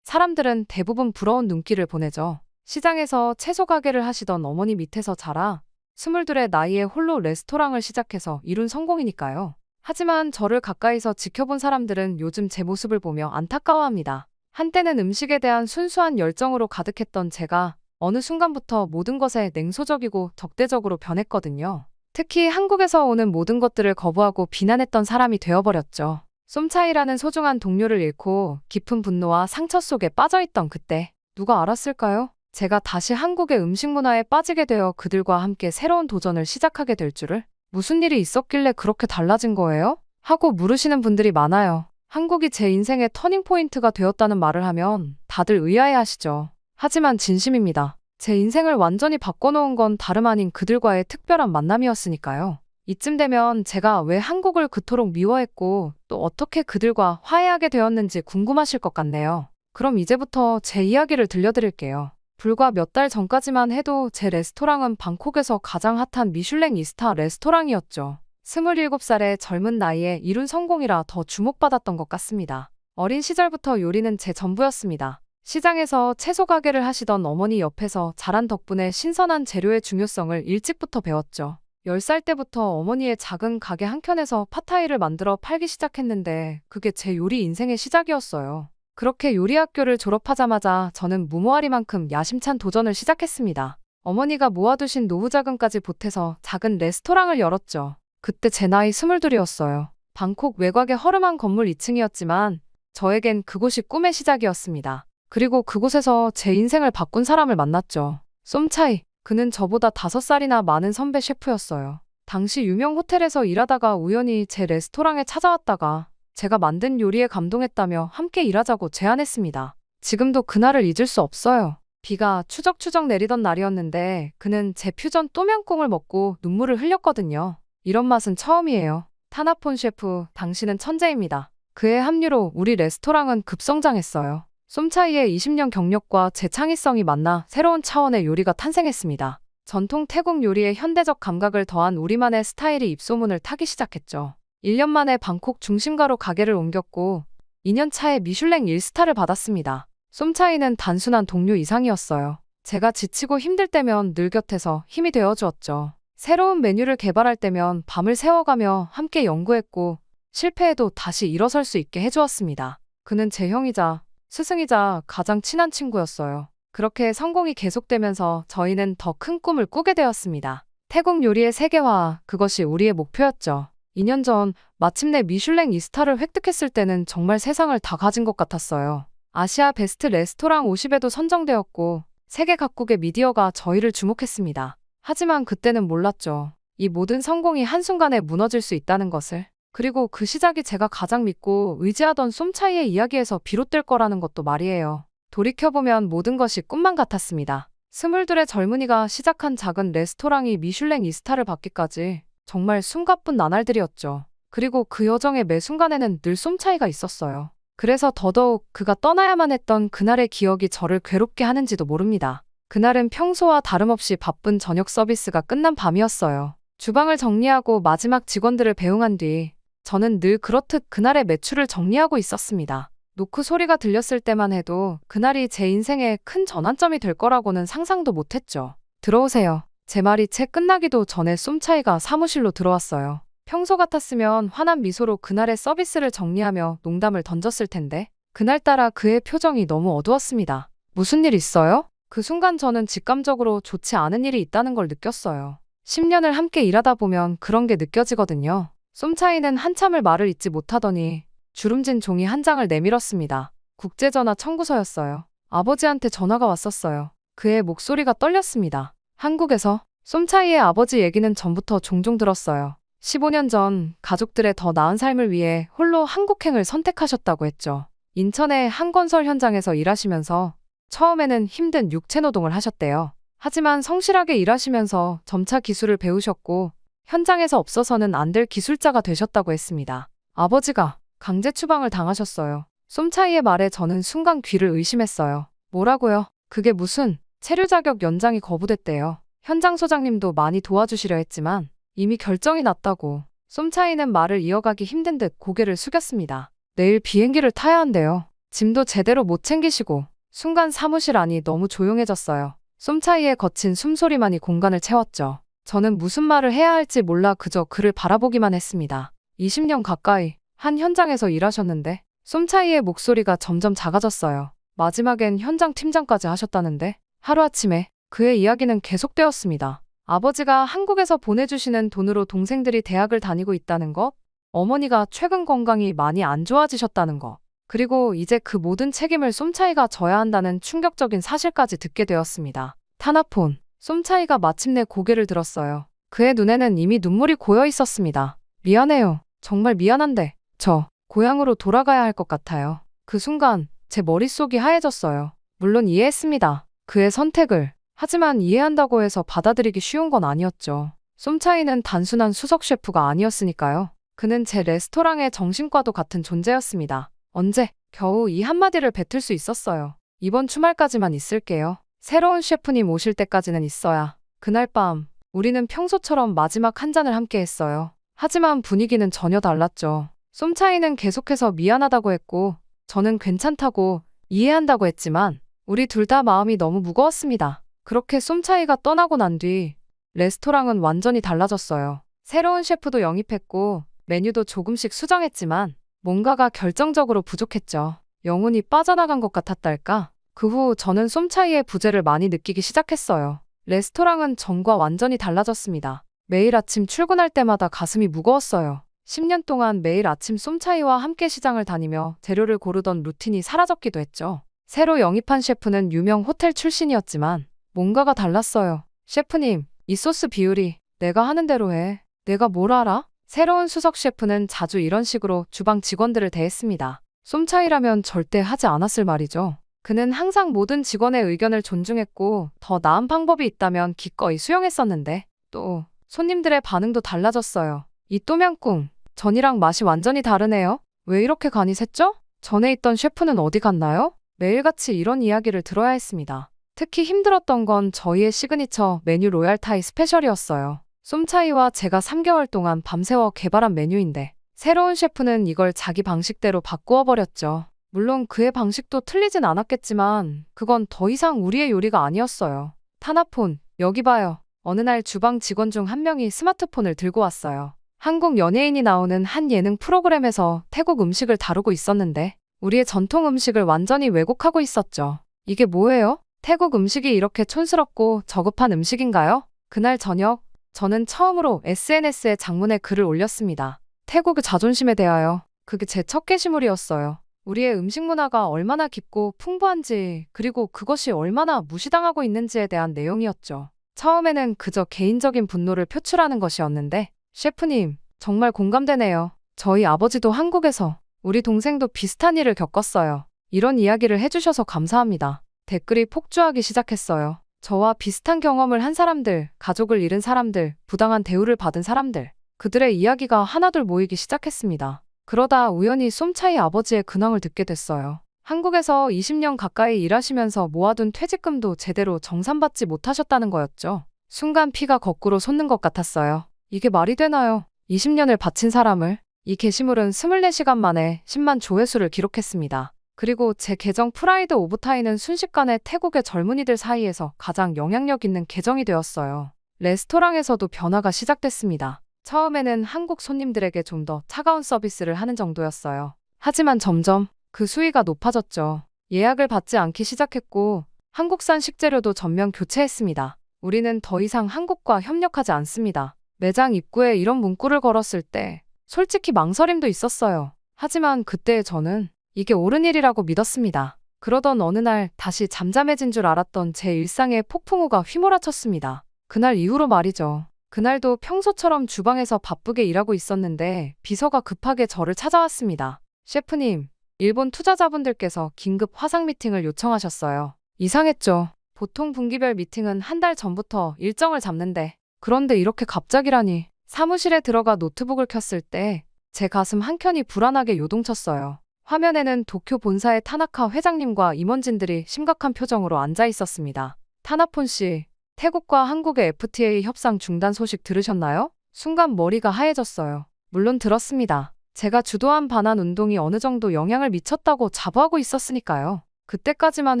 사람들은 대부분 부러운 눈길을 보내죠. 시장에서 채소 가게를 하시던 어머니 밑에서 자라 22의 나이에 홀로 레스토랑을 시작해서 이룬 성공이니까요. 하지만 저를 가까이서 지켜본 사람들은 요즘 제 모습을 보며 안타까워합니다. 한때는 음식에 대한 순수한 열정으로 가득했던 제가 어느 순간부터 모든 것에 냉소적이고 적대적으로 변했거든요. 특히 한국에서 오는 모든 것들을 거부하고 비난했던 사람이 되어버렸죠. 쏨차이라는 소중한 동료를 잃고 깊은 분노와 상처 속에 빠져있던 그때 누가 알았을까요? 제가 다시 한국의 음식 문화에 빠지게 되어 그들과 함께 새로운 도전을 시작하게 될 줄을? 무슨 일이 있었길래 그렇게 달라진 거예요? 하고 물으시는 분들이 많아요. 한국이 제 인생의 터닝포인트가 되었다는 말을 하면 다들 의아해하시죠. 하지만 진심입니다. 제 인생을 완전히 바꿔놓은 건 다름 아닌 그들과의 특별한 만남이었으니까요. 이쯤 되면 제가 왜 한국을 그토록 미워했고 또 어떻게 그들과 화해하게 되었는지 궁금하실 것 같네요. 그럼 이제부터 제 이야기를 들려드릴게요. 불과 몇 달 전까지만 해도 제 레스토랑은 방콕에서 가장 핫한 미슐랭 2스타 레스토랑이었죠. 27살의 젊은 나이에 이룬 성공이라 더 주목받았던 것 같습니다. 어린 시절부터 요리는 제 전부였습니다. 시장에서 채소 가게를 하시던 어머니 옆에서 자란 덕분에 신선한 재료의 중요성을 일찍부터 배웠죠. 10살 때부터 어머니의 작은 가게 한켠에서 팟타이를 만들어 팔기 시작했는데 그게 제 요리 인생의 시작이었어요. 그렇게 요리 학교를 졸업하자마자 저는 무모하리만큼 야심찬 도전을 시작했습니다. 어머니가 모아두신 노후 자금까지 보태서 작은 레스토랑을 열었죠. 그때 제 나이 22이었어요. 방콕 외곽의 허름한 건물 2층이었지만 저에겐 그곳이 꿈의 시작이었습니다. 그리고 그곳에서 제 인생을 바꾼 사람을 만났죠. 쏨차이. 그는 저보다 5살이나 많은 선배 셰프였어요. 당시 유명 호텔에서 일하다가 우연히 제 레스토랑에 찾아왔다가 제가 만든 요리에 감동했다며 함께 일하자고 제안했습니다. 지금도 그날을 잊을 수 없어요. 비가 추적추적 내리던 날이었는데 그는 제 퓨전 또명꿍을 먹고 눈물을 흘렸거든요. 이런 맛은 처음이에요. 타나폰 셰프, 당신은 천재입니다. 그의 합류로 우리 레스토랑은 급성장했어요. 쏨차이의 20년 경력과 제 창의성이 만나 새로운 차원의 요리가 탄생했습니다. 전통 태국 요리에 현대적 감각을 더한 우리만의 스타일이 입소문을 타기 시작했죠. 1년 만에 방콕 중심가로 가게를 옮겼고 2년 차에 미슐랭 1스타를 받았습니다. 쏨차이는 단순한 동료 이상이었어요. 제가 지치고 힘들 때면 늘 곁에서 힘이 되어주었죠. 새로운 메뉴를 개발할 때면 밤을 새워가며 함께 연구했고 실패해도 다시 일어설 수 있게 해주었습니다. 그는 제 형이자 스승이자 가장 친한 친구였어요. 그렇게 성공이 계속되면서 저희는 더 큰 꿈을 꾸게 되었습니다. 태국 요리의 세계화, 그것이 우리의 목표였죠. 2년 전 마침내 미슐랭 2스타를 획득했을 때는 정말 세상을 다 가진 것 같았어요. 아시아 베스트 레스토랑 50에도 선정되었고 세계 각국의 미디어가 저희를 주목했습니다. 하지만 그때는 몰랐죠. 이 모든 성공이 한순간에 무너질 수 있다는 것을. 그리고 그 시작이 제가 가장 믿고 의지하던 쏨차이의 이야기에서 비롯될 거라는 것도 말이에요. 돌이켜보면 모든 것이 꿈만 같았습니다. 22의 젊은이가 시작한 작은 레스토랑이 미슐랭 2스타를 받기까지 정말 숨가쁜 나날들이었죠. 그리고 그 여정의 매 순간에는 늘 쏨차이가 있었어요. 그래서 더더욱 그가 떠나야만 했던 그날의 기억이 저를 괴롭게 하는지도 모릅니다. 그날은 평소와 다름없이 바쁜 저녁 서비스가 끝난 밤이었어요. 주방을 정리하고 마지막 직원들을 배웅한 뒤 저는 늘 그렇듯 그날의 매출을 정리하고 있었습니다. 노크 소리가 들렸을 때만 해도 그날이 제 인생의 큰 전환점이 될 거라고는 상상도 못했죠. 들어오세요. 제 말이 채 끝나기도 전에 쏨차이가 사무실로 들어왔어요. 평소 같았으면 환한 미소로 그날의 서비스를 정리하며 농담을 던졌을 텐데 그날따라 그의 표정이 너무 어두웠습니다. 무슨 일 있어요? 그 순간 저는 직감적으로 좋지 않은 일이 있다는 걸 느꼈어요. 10년을 함께 일하다 보면 그런 게 느껴지거든요. 쏨차이는 한참을 말을 잇지 못하더니 주름진 종이 한 장을 내밀었습니다. 국제전화 청구서였어요. 아버지한테 전화가 왔었어요. 그의 목소리가 떨렸습니다. 한국에서 쏨차이의 아버지 얘기는 전부터 종종 들었어요. 15년 전 가족들의 더 나은 삶을 위해 홀로 한국행을 선택하셨다고 했죠. 인천의 한 건설 현장에서 일하시면서 처음에는 힘든 육체노동을 하셨대요. 하지만 성실하게 일하시면서 점차 기술을 배우셨고 현장에서 없어서는 안 될 기술자가 되셨다고 했습니다. 아버지가 강제 추방을 당하셨어요. 쏨차이의 말에 저는 순간 귀를 의심했어요. 뭐라고요? 그게 무슨 체류 자격 연장이 거부됐대요. 현장 소장님도 많이 도와주시려 했지만 이미 결정이 났다고. 쏨차이는 말을 이어가기 힘든 듯 고개를 숙였습니다. 내일 비행기를 타야 한대요. 짐도 제대로 못 챙기시고. 순간 사무실 안이 너무 조용해졌어요. 쏨차이의 거친 숨소리만이 공간을 채웠죠. 저는 무슨 말을 해야 할지 몰라 그저 그를 바라보기만 했습니다. 20년 가까이 한 현장에서 일하셨는데 쏨차이의 목소리가 점점 작아졌어요. 마지막엔 현장 팀장까지 하셨다는데 하루아침에 그의 이야기는 계속되었습니다. 아버지가 한국에서 보내주시는 돈으로 동생들이 대학을 다니고 있다는 것, 어머니가 최근 건강이 많이 안 좋아지셨다는 것, 그리고 이제 그 모든 책임을 쏨차이가 져야 한다는 충격적인 사실까지 듣게 되었습니다. 타나폰, 쏨차이가 마침내 고개를 들었어요. 그의 눈에는 이미 눈물이 고여 있었습니다. 미안해요. 정말 미안한데 저 고향으로 돌아가야 할 것 같아요. 그 순간 제 머릿속이 하얘졌어요. 물론 이해했습니다. 그의 선택을. 하지만 이해한다고 해서 받아들이기 쉬운 건 아니었죠. 쏨차이는 단순한 수석 셰프가 아니었으니까요. 그는 제 레스토랑의 정신과도 같은 존재였습니다. 언제 겨우 이 한마디를 뱉을 수 있었어요. 이번 주말까지만 있을게요. 새로운 셰프님 오실 때까지는 있어야. 그날 밤 우리는 평소처럼 마지막 한 잔을 함께 했어요. 하지만 분위기는 전혀 달랐죠. 쏨차이는 계속해서 미안하다고 했고 저는 괜찮다고 이해한다고 했지만 우리 둘 다 마음이 너무 무거웠습니다. 그렇게 쏨차이가 떠나고 난 뒤 레스토랑은 완전히 달라졌어요. 새로운 셰프도 영입했고 메뉴도 조금씩 수정했지만 뭔가가 결정적으로 부족했죠. 영혼이 빠져나간 것 같았달까? 그 후 저는 쏨차이의 부재를 많이 느끼기 시작했어요. 레스토랑은 전과 완전히 달라졌습니다. 매일 아침 출근할 때마다 가슴이 무거웠어요. 10년 동안 매일 아침 쏨차이와 함께 시장을 다니며 재료를 고르던 루틴이 사라졌기도 했죠. 새로 영입한 셰프는 유명 호텔 출신이었지만 뭔가가 달랐어요. 셰프님, 이 소스 비율이 내가 하는 대로 해. 내가 뭘 알아? 새로운 수석 셰프는 자주 이런 식으로 주방 직원들을 대했습니다. 쏨차이라면 절대 하지 않았을 말이죠. 그는 항상 모든 직원의 의견을 존중했고 더 나은 방법이 있다면 기꺼이 수용했었는데 또 손님들의 반응도 달라졌어요. 이 또명꿍, 전이랑 맛이 완전히 다르네요. 왜 이렇게 간이 샜죠? 전에 있던 셰프는 어디 갔나요? 매일같이 이런 이야기를 들어야 했습니다. 특히 힘들었던 건 저희의 시그니처 메뉴 로얄타이 스페셜이었어요. 쏨차이와 제가 3개월 동안 밤새워 개발한 메뉴인데 새로운 셰프는 이걸 자기 방식대로 바꾸어 버렸죠. 물론 그의 방식도 틀리진 않았겠지만 그건 더 이상 우리의 요리가 아니었어요. 타나폰, 여기 봐요. 어느 날 주방 직원 중 한 명이 스마트폰을 들고 왔어요. 한국 연예인이 나오는 한 예능 프로그램에서 태국 음식을 다루고 있었는데 우리의 전통 음식을 완전히 왜곡하고 있었죠. 이게 뭐예요? 태국 음식이 이렇게 촌스럽고 저급한 음식인가요? 그날 저녁 저는 처음으로 SNS에 장문의 글을 올렸습니다. 태국의 자존심에 대하여. 그게 제 첫 게시물이었어요. 우리의 음식 문화가 얼마나 깊고 풍부한지 그리고 그것이 얼마나 무시당하고 있는지에 대한 내용이었죠. 처음에는 그저 개인적인 분노를 표출하는 것이었는데 셰프님, 정말 공감되네요. 저희 아버지도 한국에서 우리 동생도 비슷한 일을 겪었어요. 이런 이야기를 해주셔서 감사합니다. 댓글이 폭주하기 시작했어요. 저와 비슷한 경험을 한 사람들, 가족을 잃은 사람들, 부당한 대우를 받은 사람들, 그들의 이야기가 하나둘 모이기 시작했습니다. 그러다 우연히 쏨차이 아버지의 근황을 듣게 됐어요. 한국에서 20년 가까이 일하시면서 모아둔 퇴직금도 제대로 정산받지 못하셨다는 거였죠. 순간 피가 거꾸로 솟는 것 같았어요. 이게 말이 되나요? 20년을 바친 사람을. 이 게시물은 24시간 만에 10만 조회수를 기록했습니다. 그리고 제 계정 프라이드 오브 타이는 순식간에 태국의 젊은이들 사이에서 가장 영향력 있는 계정이 되었어요. 레스토랑에서도 변화가 시작됐습니다. 처음에는 한국 손님들에게 좀 더 차가운 서비스를 하는 정도였어요. 하지만 점점 그 수위가 높아졌죠. 예약을 받지 않기 시작했고 한국산 식재료도 전면 교체했습니다. 우리는 더 이상 한국과 협력하지 않습니다. 매장 입구에 이런 문구를 걸었을 때 솔직히 망설임도 있었어요. 하지만 그때 저는 이게 옳은 일이라고 믿었습니다. 그러던 어느 날 다시 잠잠해진 줄 알았던 제 일상에 폭풍우가 휘몰아쳤습니다. 그날 이후로 말이죠. 그날도 평소처럼 주방에서 바쁘게 일하고 있었는데 비서가 급하게 저를 찾아왔습니다. 셰프님, 일본 투자자분들께서 긴급 화상 미팅을 요청하셨어요. 이상했죠. 보통 분기별 미팅은 한 달 전부터 일정을 잡는데 그런데 이렇게 갑자기라니. 사무실에 들어가 노트북을 켰을 때 제 가슴 한켠이 불안하게 요동쳤어요. 화면에는 도쿄 본사의 타나카 회장님과 임원진들이 심각한 표정으로 앉아 있었습니다. 타나폰 씨, 태국과 한국의 FTA 협상 중단 소식 들으셨나요? 순간 머리가 하얘졌어요. 물론 들었습니다. 제가 주도한 반환 운동이 어느 정도 영향을 미쳤다고 자부하고 있었으니까요. 그때까지만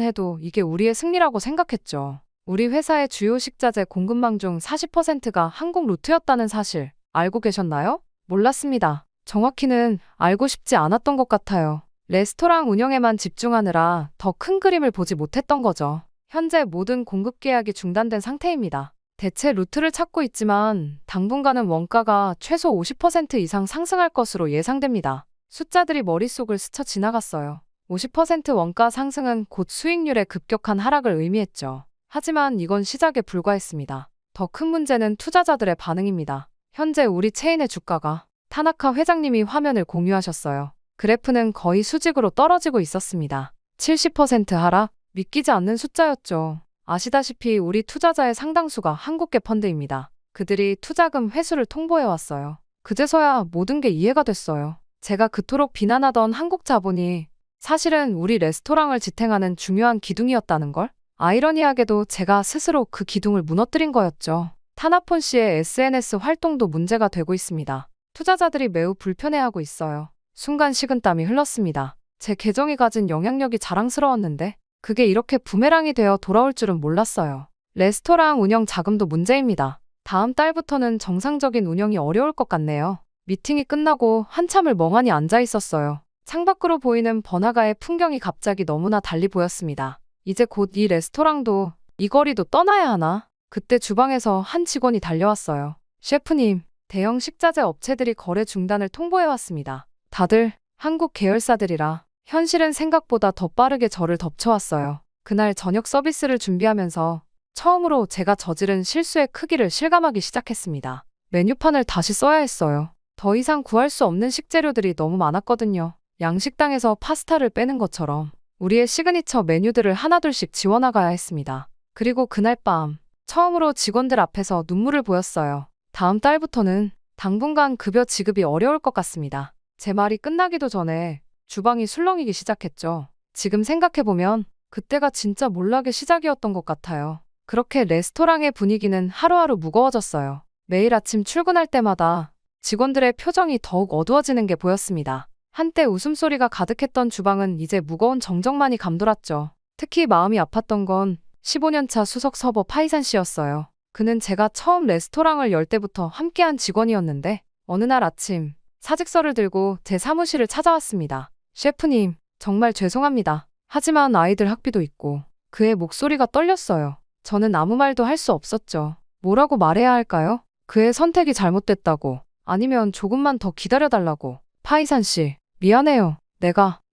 해도 이게 우리의 승리라고 생각했죠. 우리 회사의 주요 식자재 공급망 중 40%가 한국 루트였다는 사실 알고 계셨나요? 몰랐습니다. 정확히는 알고 싶지 않았던 것 같아요. 레스토랑 운영에만 집중하느라 더 큰 그림을 보지 못했던 거죠. 현재 모든 공급 계약이 중단된 상태입니다. 대체 루트를 찾고 있지만 당분간은 원가가 최소 50% 이상 상승할 것으로 예상됩니다. 숫자들이 머릿속을 스쳐 지나갔어요. 50% 원가 상승은 곧 수익률의 급격한 하락을 의미했죠. 하지만 이건 시작에 불과했습니다. 더 큰 문제는 투자자들의 반응입니다. 현재 우리 체인의 주가가 타나카 회장님이 화면을 공유하셨어요. 그래프는 거의 수직으로 떨어지고 있었습니다. 70% 하락? 믿기지 않는 숫자였죠. 아시다시피 우리 투자자의 상당수가 한국계 펀드입니다. 그들이 투자금 회수를 통보해왔어요. 그제서야 모든 게 이해가 됐어요. 제가 그토록 비난하던 한국 자본이 사실은 우리 레스토랑을 지탱하는 중요한 기둥이었다는 걸? 아이러니하게도 제가 스스로 그 기둥을 무너뜨린 거였죠. 타나폰 씨의 SNS 활동도 문제가 되고 있습니다. 투자자들이 매우 불편해하고 있어요. 순간 식은땀이 흘렀습니다. 제 계정이 가진 영향력이 자랑스러웠는데 그게 이렇게 부메랑이 되어 돌아올 줄은 몰랐어요. 레스토랑 운영 자금도 문제입니다. 다음 달부터는 정상적인 운영이 어려울 것 같네요. 미팅이 끝나고 한참을 멍하니 앉아 있었어요. 창밖으로 보이는 번화가의 풍경이 갑자기 너무나 달리 보였습니다. 이제 곧 이 레스토랑도 이 거리도 떠나야 하나? 그때 주방에서 한 직원이 달려왔어요. 셰프님, 대형 식자재 업체들이 거래 중단을 통보해왔습니다. 다들 한국 계열사들이라 현실은 생각보다 더 빠르게 저를 덮쳐왔어요. 그날 저녁 서비스를 준비하면서 처음으로 제가 저지른 실수의 크기를 실감하기 시작했습니다. 메뉴판을 다시 써야 했어요. 더 이상 구할 수 없는 식재료들이 너무 많았거든요. 양식당에서 파스타를 빼는 것처럼 우리의 시그니처 메뉴들을 하나둘씩 지워나가야 했습니다. 그리고 그날 밤 처음으로 직원들 앞에서 눈물을 보였어요. 다음 달부터는 당분간 급여 지급이 어려울 것 같습니다. 제 말이 끝나기도 전에 주방이 술렁이기 시작했죠. 지금 생각해보면 그때가 진짜 몰락의 시작이었던 것 같아요. 그렇게 레스토랑의 분위기는 하루하루 무거워졌어요. 매일 아침 출근할 때마다 직원들의 표정이 더욱 어두워지는 게 보였습니다. 한때 웃음소리가 가득했던 주방은 이제 무거운 정적만이 감돌았죠. 특히 마음이 아팠던 건 15년차 수석 서버 파이산 씨였어요. 그는 제가 처음 레스토랑을 열 때부터 함께한 직원이었는데 어느 날 아침 사직서를 들고 제 사무실을 찾아왔습니다. 셰프님, 정말 죄송합니다. 하지만 아이들 학비도 있고 그의 목소리가 떨렸어요. 저는 아무 말도 할 수 없었죠. 뭐라고 말해야 할까요? 그의 선택이 잘못됐다고 아니면 조금만 더 기다려달라고. 파이산 씨, 미안해요.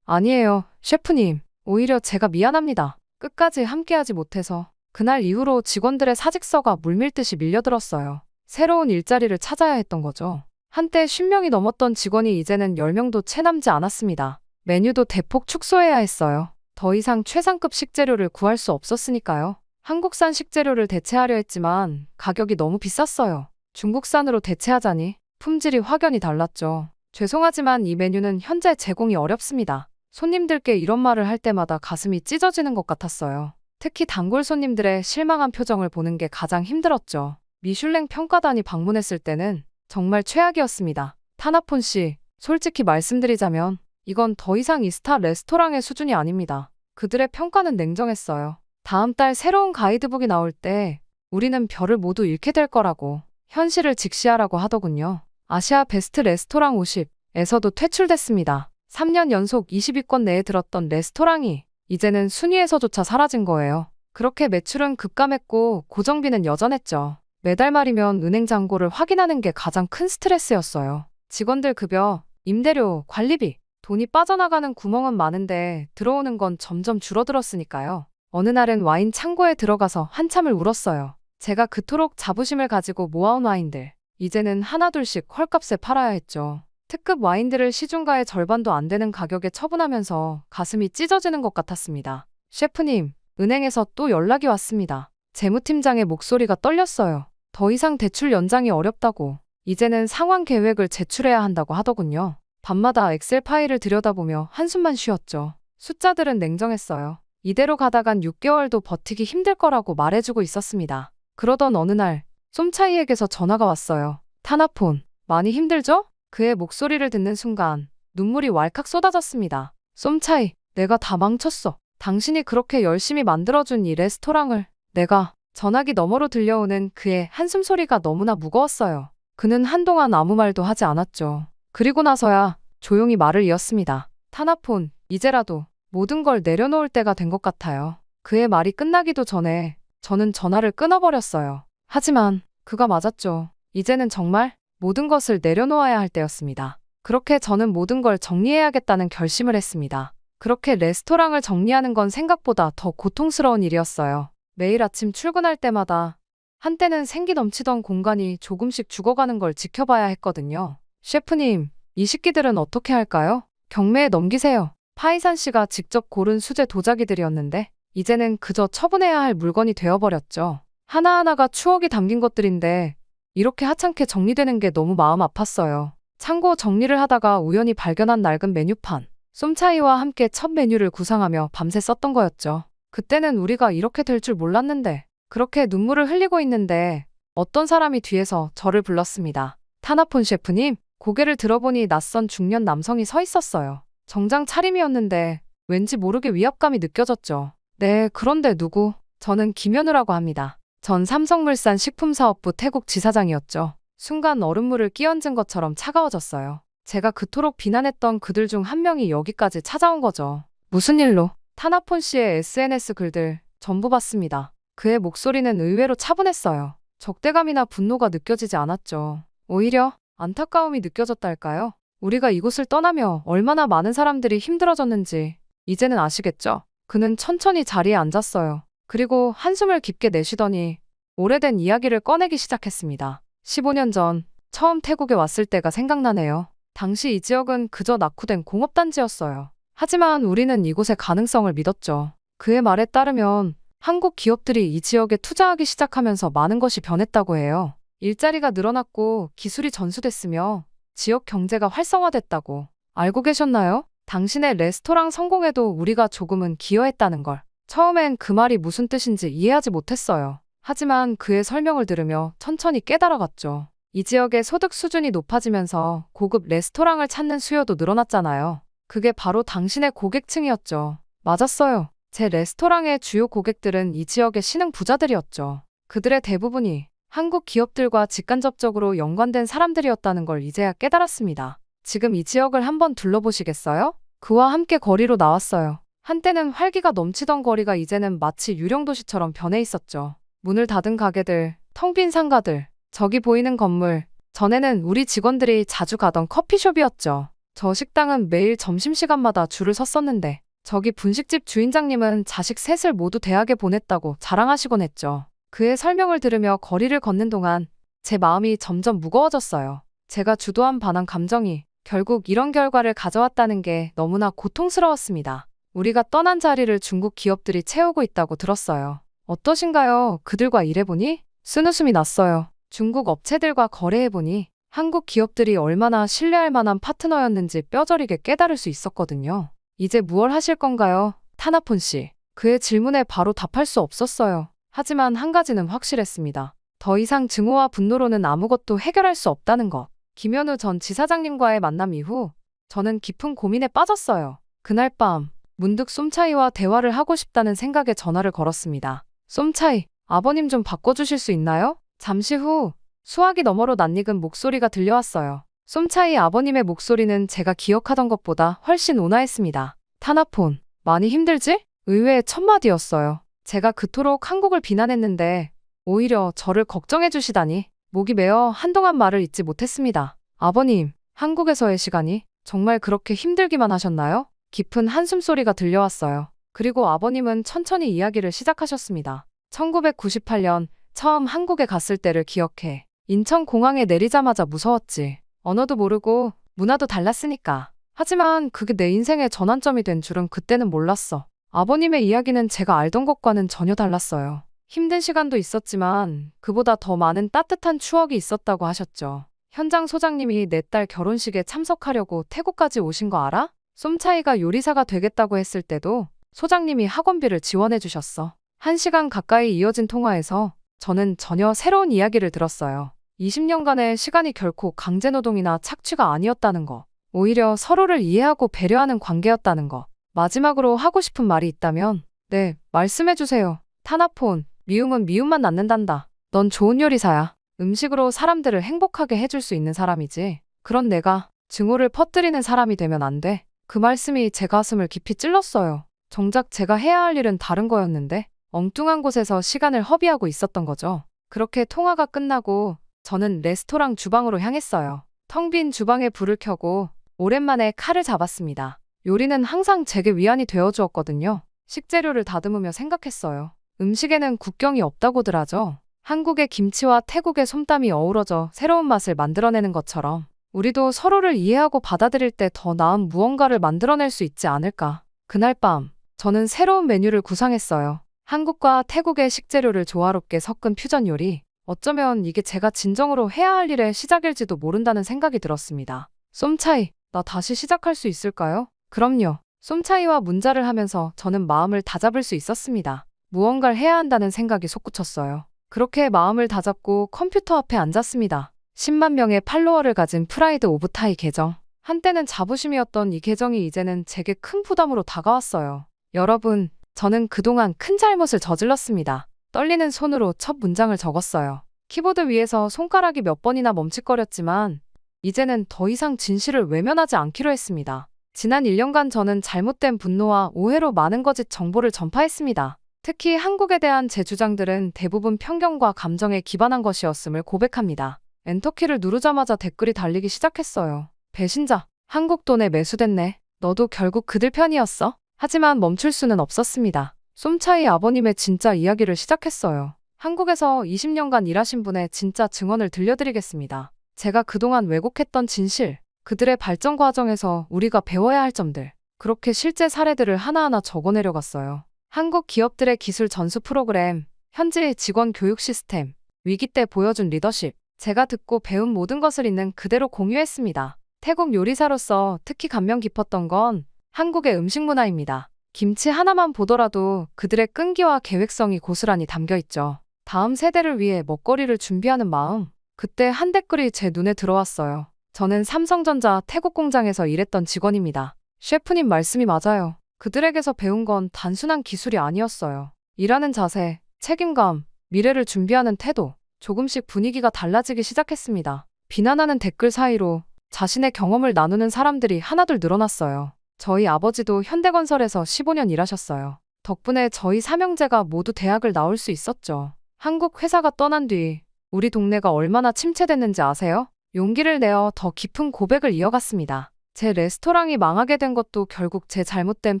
아니에요, 셰프님. 오히려 제가 미안합니다. 끝까지 함께하지 못해서. 그날 이후로 직원들의 사직서가 물밀듯이 밀려들었어요. 새로운 일자리를 찾아야 했던 거죠. 한때 50명이 넘었던 직원이 이제는 10명도 채 남지 않았습니다. 메뉴도 대폭 축소해야 했어요. 더 이상 최상급 식재료를 구할 수 없었으니까요. 한국산 식재료를 대체하려 했지만 가격이 너무 비쌌어요. 중국산으로 대체하자니 품질이 확연히 달랐죠. 죄송하지만 이 메뉴는 현재 제공이 어렵습니다. 손님들께 이런 말을 할 때마다 가슴이 찢어지는 것 같았어요. 특히 단골 손님들의 실망한 표정을 보는 게 가장 힘들었죠. 미슐랭 평가단이 방문했을 때는 정말 최악이었습니다. 타나폰 씨, 솔직히 말씀드리자면 이건 더 이상 이 스타 레스토랑의 수준이 아닙니다. 그들의 평가는 냉정했어요. 다음 달 새로운 가이드북이 나올 때 우리는 별을 모두 잃게 될 거라고, 현실을 직시하라고 하더군요. 아시아 베스트 레스토랑 50에서도 퇴출됐습니다. 3년 연속 20위권 내에 들었던 레스토랑이 이제는 순위에서조차 사라진 거예요. 그렇게 매출은 급감했고 고정비는 여전했죠. 매달 말이면 은행 잔고를 확인하는 게 가장 큰 스트레스였어요. 직원들 급여, 임대료, 관리비, 돈이 빠져나가는 구멍은 많은데 들어오는 건 점점 줄어들었으니까요. 어느 날은 와인 창고에 들어가서 한참을 울었어요. 제가 그토록 자부심을 가지고 모아온 와인들, 이제는 하나둘씩 헐값에 팔아야 했죠. 특급 와인들을 시중가의 절반도 안 되는 가격에 처분하면서 가슴이 찢어지는 것 같았습니다. 셰프님, 은행에서 또 연락이 왔습니다. 재무팀장의 목소리가 떨렸어요. 더 이상 대출 연장이 어렵다고, 이제는 상환 계획을 제출해야 한다고 하더군요. 밤마다 엑셀 파일을 들여다보며 한숨만 쉬었죠. 숫자들은 냉정했어요. 이대로 가다간 6개월도 버티기 힘들 거라고 말해주고 있었습니다. 그러던 어느 날, 쏨차이에게서 전화가 왔어요. 타나폰, 많이 힘들죠? 그의 목소리를 듣는 순간 눈물이 왈칵 쏟아졌습니다. 쏨차이, 내가 다 망쳤어. 당신이 그렇게 열심히 만들어준 이 레스토랑을. 내가. 전화기 너머로 들려오는 그의 한숨 소리가 너무나 무거웠어요. 그는 한동안 아무 말도 하지 않았죠. 그리고 나서야 조용히 말을 이었습니다. 타나폰, 이제라도 모든 걸 내려놓을 때가 된 것 같아요. 그의 말이 끝나기도 전에 저는 전화를 끊어버렸어요. 하지만 그가 맞았죠. 이제는 정말 모든 것을 내려놓아야 할 때였습니다. 그렇게 저는 모든 걸 정리해야겠다는 결심을 했습니다. 그렇게 레스토랑을 정리하는 건 생각보다 더 고통스러운 일이었어요. 매일 아침 출근할 때마다 한때는 생기 넘치던 공간이 조금씩 죽어가는 걸 지켜봐야 했거든요. 셰프님, 이 식기들은 어떻게 할까요? 경매에 넘기세요. 파이산 씨가 직접 고른 수제 도자기들이었는데 이제는 그저 처분해야 할 물건이 되어버렸죠. 하나하나가 추억이 담긴 것들인데 이렇게 하찮게 정리되는 게 너무 마음 아팠어요. 창고 정리를 하다가 우연히 발견한 낡은 메뉴판. 쏨차이와 함께 첫 메뉴를 구상하며 밤새 썼던 거였죠. 그때는 우리가 이렇게 될 줄 몰랐는데, 그렇게 눈물을 흘리고 있는데 어떤 사람이 뒤에서 저를 불렀습니다. 타나폰 셰프님, 고개를 들어보니 낯선 중년 남성이 서 있었어요. 정장 차림이었는데 왠지 모르게 위압감이 느껴졌죠. 네, 그런데 누구? 저는 김현우라고 합니다. 전 삼성물산 식품사업부 태국 지사장이었죠. 순간 얼음물을 끼얹은 것처럼 차가워졌어요. 제가 그토록 비난했던 그들 중 한 명이 여기까지 찾아온 거죠. 무슨 일로? 타나폰 씨의 SNS 글들 전부 봤습니다. 그의 목소리는 의외로 차분했어요. 적대감이나 분노가 느껴지지 않았죠. 오히려 안타까움이 느껴졌달까요? 우리가 이곳을 떠나며 얼마나 많은 사람들이 힘들어졌는지 이제는 아시겠죠? 그는 천천히 자리에 앉았어요. 그리고 한숨을 깊게 내쉬더니 오래된 이야기를 꺼내기 시작했습니다. 15년 전 처음 태국에 왔을 때가 생각나네요. 당시 이 지역은 그저 낙후된 공업단지였어요. 하지만 우리는 이곳의 가능성을 믿었죠. 그의 말에 따르면 한국 기업들이 이 지역에 투자하기 시작하면서 많은 것이 변했다고 해요. 일자리가 늘어났고 기술이 전수됐으며 지역 경제가 활성화됐다고. 알고 계셨나요? 당신의 레스토랑 성공에도 우리가 조금은 기여했다는 걸. 처음엔 그 말이 무슨 뜻인지 이해하지 못했어요. 하지만 그의 설명을 들으며 천천히 깨달아갔죠. 이 지역의 소득 수준이 높아지면서 고급 레스토랑을 찾는 수요도 늘어났잖아요. 그게 바로 당신의 고객층이었죠. 맞았어요. 제 레스토랑의 주요 고객들은 이 지역의 신흥 부자들이었죠. 그들의 대부분이 한국 기업들과 직간접적으로 연관된 사람들이었다는 걸 이제야 깨달았습니다. 지금 이 지역을 한번 둘러보시겠어요? 그와 함께 거리로 나왔어요. 한때는 활기가 넘치던 거리가 이제는 마치 유령도시처럼 변해 있었죠. 문을 닫은 가게들, 텅 빈 상가들, 저기 보이는 건물. 전에는 우리 직원들이 자주 가던 커피숍이었죠. 저 식당은 매일 점심시간마다 줄을 섰었는데 저기 분식집 주인장님은 자식 셋을 모두 대학에 보냈다고 자랑하시곤 했죠. 그의 설명을 들으며 거리를 걷는 동안 제 마음이 점점 무거워졌어요. 제가 주도한 반한 감정이 결국 이런 결과를 가져왔다는 게 너무나 고통스러웠습니다. 우리가 떠난 자리를 중국 기업들이 채우고 있다고 들었어요. 어떠신가요? 그들과 일해보니? 쓴웃음이 났어요. 중국 업체들과 거래해보니 한국 기업들이 얼마나 신뢰할 만한 파트너였는지 뼈저리게 깨달을 수 있었거든요. 이제 무얼 하실 건가요? 타나폰 씨. 그의 질문에 바로 답할 수 없었어요. 하지만 한 가지는 확실했습니다. 더 이상 증오와 분노로는 아무것도 해결할 수 없다는 것. 김현우 전 지사장님과의 만남 이후 저는 깊은 고민에 빠졌어요. 그날 밤 문득 쏨차이와 대화를 하고 싶다는 생각에 전화를 걸었습니다. 쏨차이, 아버님 좀 바꿔주실 수 있나요? 잠시 후 수화기 너머로 낯익은 목소리가 들려왔어요. 쏨차이 아버님의 목소리는 제가 기억하던 것보다 훨씬 온화했습니다. 타나폰, 많이 힘들지? 의외의 첫 마디였어요. 제가 그토록 한국을 비난했는데 오히려 저를 걱정해 주시다니 목이 메어 한동안 말을 잇지 못했습니다. 아버님, 한국에서의 시간이 정말 그렇게 힘들기만 하셨나요? 깊은 한숨소리가 들려왔어요. 그리고 아버님은 천천히 이야기를 시작하셨습니다. 1998년 처음 한국에 갔을 때를 기억해. 인천공항에 내리자마자 무서웠지. 언어도 모르고 문화도 달랐으니까. 하지만 그게 내 인생의 전환점이 된 줄은 그때는 몰랐어. 아버님의 이야기는 제가 알던 것과는 전혀 달랐어요. 힘든 시간도 있었지만 그보다 더 많은 따뜻한 추억이 있었다고 하셨죠. 현장 소장님이 내 딸 결혼식에 참석하려고 태국까지 오신 거 알아? 쏨차이가 요리사가 되겠다고 했을 때도 소장님이 학원비를 지원해 주셨어. 1시간 가까이 이어진 통화에서 저는 전혀 새로운 이야기를 들었어요. 20년간의 시간이 결코 강제노동이나 착취가 아니었다는 거. 오히려 서로를 이해하고 배려하는 관계였다는 거. 마지막으로 하고 싶은 말이 있다면 네, 말씀해 주세요. 타나폰, 미움은 미움만 낳는단다. 넌 좋은 요리사야. 음식으로 사람들을 행복하게 해줄 수 있는 사람이지. 그런 내가 증오를 퍼뜨리는 사람이 되면 안 돼. 그 말씀이 제 가슴을 깊이 찔렀어요. 정작 제가 해야 할 일은 다른 거였는데 엉뚱한 곳에서 시간을 허비하고 있었던 거죠. 그렇게 통화가 끝나고 저는 레스토랑 주방으로 향했어요. 텅 빈 주방에 불을 켜고 오랜만에 칼을 잡았습니다. 요리는 항상 제게 위안이 되어주었거든요. 식재료를 다듬으며 생각했어요. 음식에는 국경이 없다고들 하죠. 한국의 김치와 태국의 솜땀이 어우러져 새로운 맛을 만들어내는 것처럼 우리도 서로를 이해하고 받아들일 때 더 나은 무언가를 만들어낼 수 있지 않을까. 그날 밤 저는 새로운 메뉴를 구상했어요. 한국과 태국의 식재료를 조화롭게 섞은 퓨전 요리. 어쩌면 이게 제가 진정으로 해야 할 일의 시작일지도 모른다는 생각이 들었습니다. 쏨차이, 나 다시 시작할 수 있을까요? 그럼요. 쏨차이와 문자를 하면서 저는 마음을 다잡을 수 있었습니다. 무언가를 해야 한다는 생각이 솟구쳤어요. 그렇게 마음을 다잡고 컴퓨터 앞에 앉았습니다. 10만 명의 팔로워를 가진 프라이드 오브 타이 계정. 한때는 자부심이었던 이 계정이 이제는 제게 큰 부담으로 다가왔어요. 여러분, 저는 그동안 큰 잘못을 저질렀습니다. 떨리는 손으로 첫 문장을 적었어요. 키보드 위에서 손가락이 몇 번이나 멈칫거렸지만 이제는 더 이상 진실을 외면하지 않기로 했습니다. 지난 1년간 저는 잘못된 분노와 오해로 많은 거짓 정보를 전파했습니다. 특히 한국에 대한 제 주장들은 대부분 편견과 감정에 기반한 것이었음을 고백합니다. 엔터키를 누르자마자 댓글이 달리기 시작했어요. 배신자, 한국 돈에 매수됐네. 너도 결국 그들 편이었어? 하지만 멈출 수는 없었습니다. 쏨차이 아버님의 진짜 이야기를 시작했어요. 한국에서 20년간 일하신 분의 진짜 증언을 들려드리겠습니다. 제가 그동안 왜곡했던 진실, 그들의 발전 과정에서 우리가 배워야 할 점들, 그렇게 실제 사례들을 하나하나 적어내려갔어요. 한국 기업들의 기술 전수 프로그램, 현지 직원 교육 시스템, 위기 때 보여준 리더십, 제가 듣고 배운 모든 것을 있는 그대로 공유했습니다. 태국 요리사로서 특히 감명 깊었던 건 한국의 음식 문화입니다. 김치 하나만 보더라도 그들의 끈기와 계획성이 고스란히 담겨있죠. 다음 세대를 위해 먹거리를 준비하는 마음. 그때 한 댓글이 제 눈에 들어왔어요. 저는 삼성전자 태국 공장에서 일했던 직원입니다. 셰프님 말씀이 맞아요. 그들에게서 배운 건 단순한 기술이 아니었어요. 일하는 자세, 책임감, 미래를 준비하는 태도. 조금씩 분위기가 달라지기 시작했습니다. 비난하는 댓글 사이로 자신의 경험을 나누는 사람들이 하나둘 늘어났어요. 저희 아버지도 현대건설에서 15년 일하셨어요. 덕분에 저희 삼형제가 모두 대학을 나올 수 있었죠. 한국 회사가 떠난 뒤 우리 동네가 얼마나 침체됐는지 아세요? 용기를 내어 더 깊은 고백을 이어갔습니다. 제 레스토랑이 망하게 된 것도 결국 제 잘못된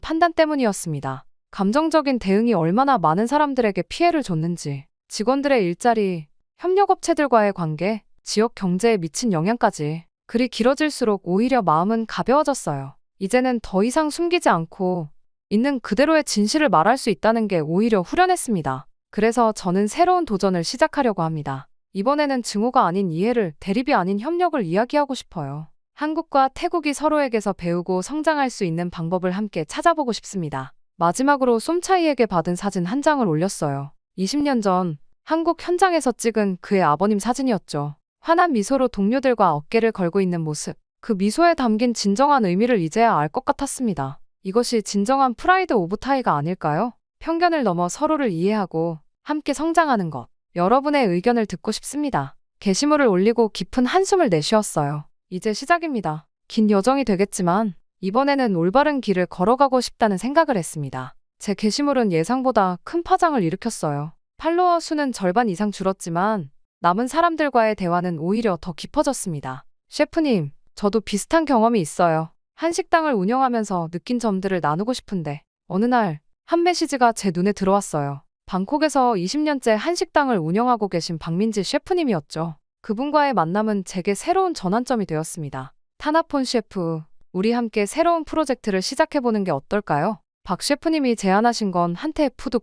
판단 때문이었습니다. 감정적인 대응이 얼마나 많은 사람들에게 피해를 줬는지, 직원들의 일자리, 협력업체들과의 관계, 지역 경제에 미친 영향까지. 글이 길어질수록 오히려 마음은 가벼워졌어요. 이제는 더 이상 숨기지 않고 있는 그대로의 진실을 말할 수 있다는 게 오히려 후련했습니다. 그래서 저는 새로운 도전을 시작하려고 합니다. 이번에는 증오가 아닌 이해를, 대립이 아닌 협력을 이야기하고 싶어요. 한국과 태국이 서로에게서 배우고 성장할 수 있는 방법을 함께 찾아보고 싶습니다. 마지막으로 쏨차이에게 받은 사진 한 장을 올렸어요. 20년 전 한국 현장에서 찍은 그의 아버님 사진이었죠. 환한 미소로 동료들과 어깨를 걸고 있는 모습. 그 미소에 담긴 진정한 의미를 이제야 알 것 같았습니다. 이것이 진정한 프라이드 오브 타이가 아닐까요? 편견을 넘어 서로를 이해하고 함께 성장하는 것. 여러분의 의견을 듣고 싶습니다. 게시물을 올리고 깊은 한숨을 내쉬었어요. 이제 시작입니다. 긴 여정이 되겠지만 이번에는 올바른 길을 걸어가고 싶다는 생각을 했습니다. 제 게시물은 예상보다 큰 파장을 일으켰어요. 팔로워 수는 절반 이상 줄었지만 남은 사람들과의 대화는 오히려 더 깊어졌습니다. 셰프님, 저도 비슷한 경험이 있어요. 한식당을 운영하면서 느낀 점들을 나누고 싶은데 어느 날 한 메시지가 제 눈에 들어왔어요. 방콕에서 20년째 한식당을 운영하고 계신 박민지 셰프님이었죠. 그분과의 만남은 제게 새로운 전환점이 되었습니다. 타나폰 셰프, 우리 함께 새로운 프로젝트를 시작해보는 게 어떨까요? 박 셰프님이 제안하신 건 한테 푸드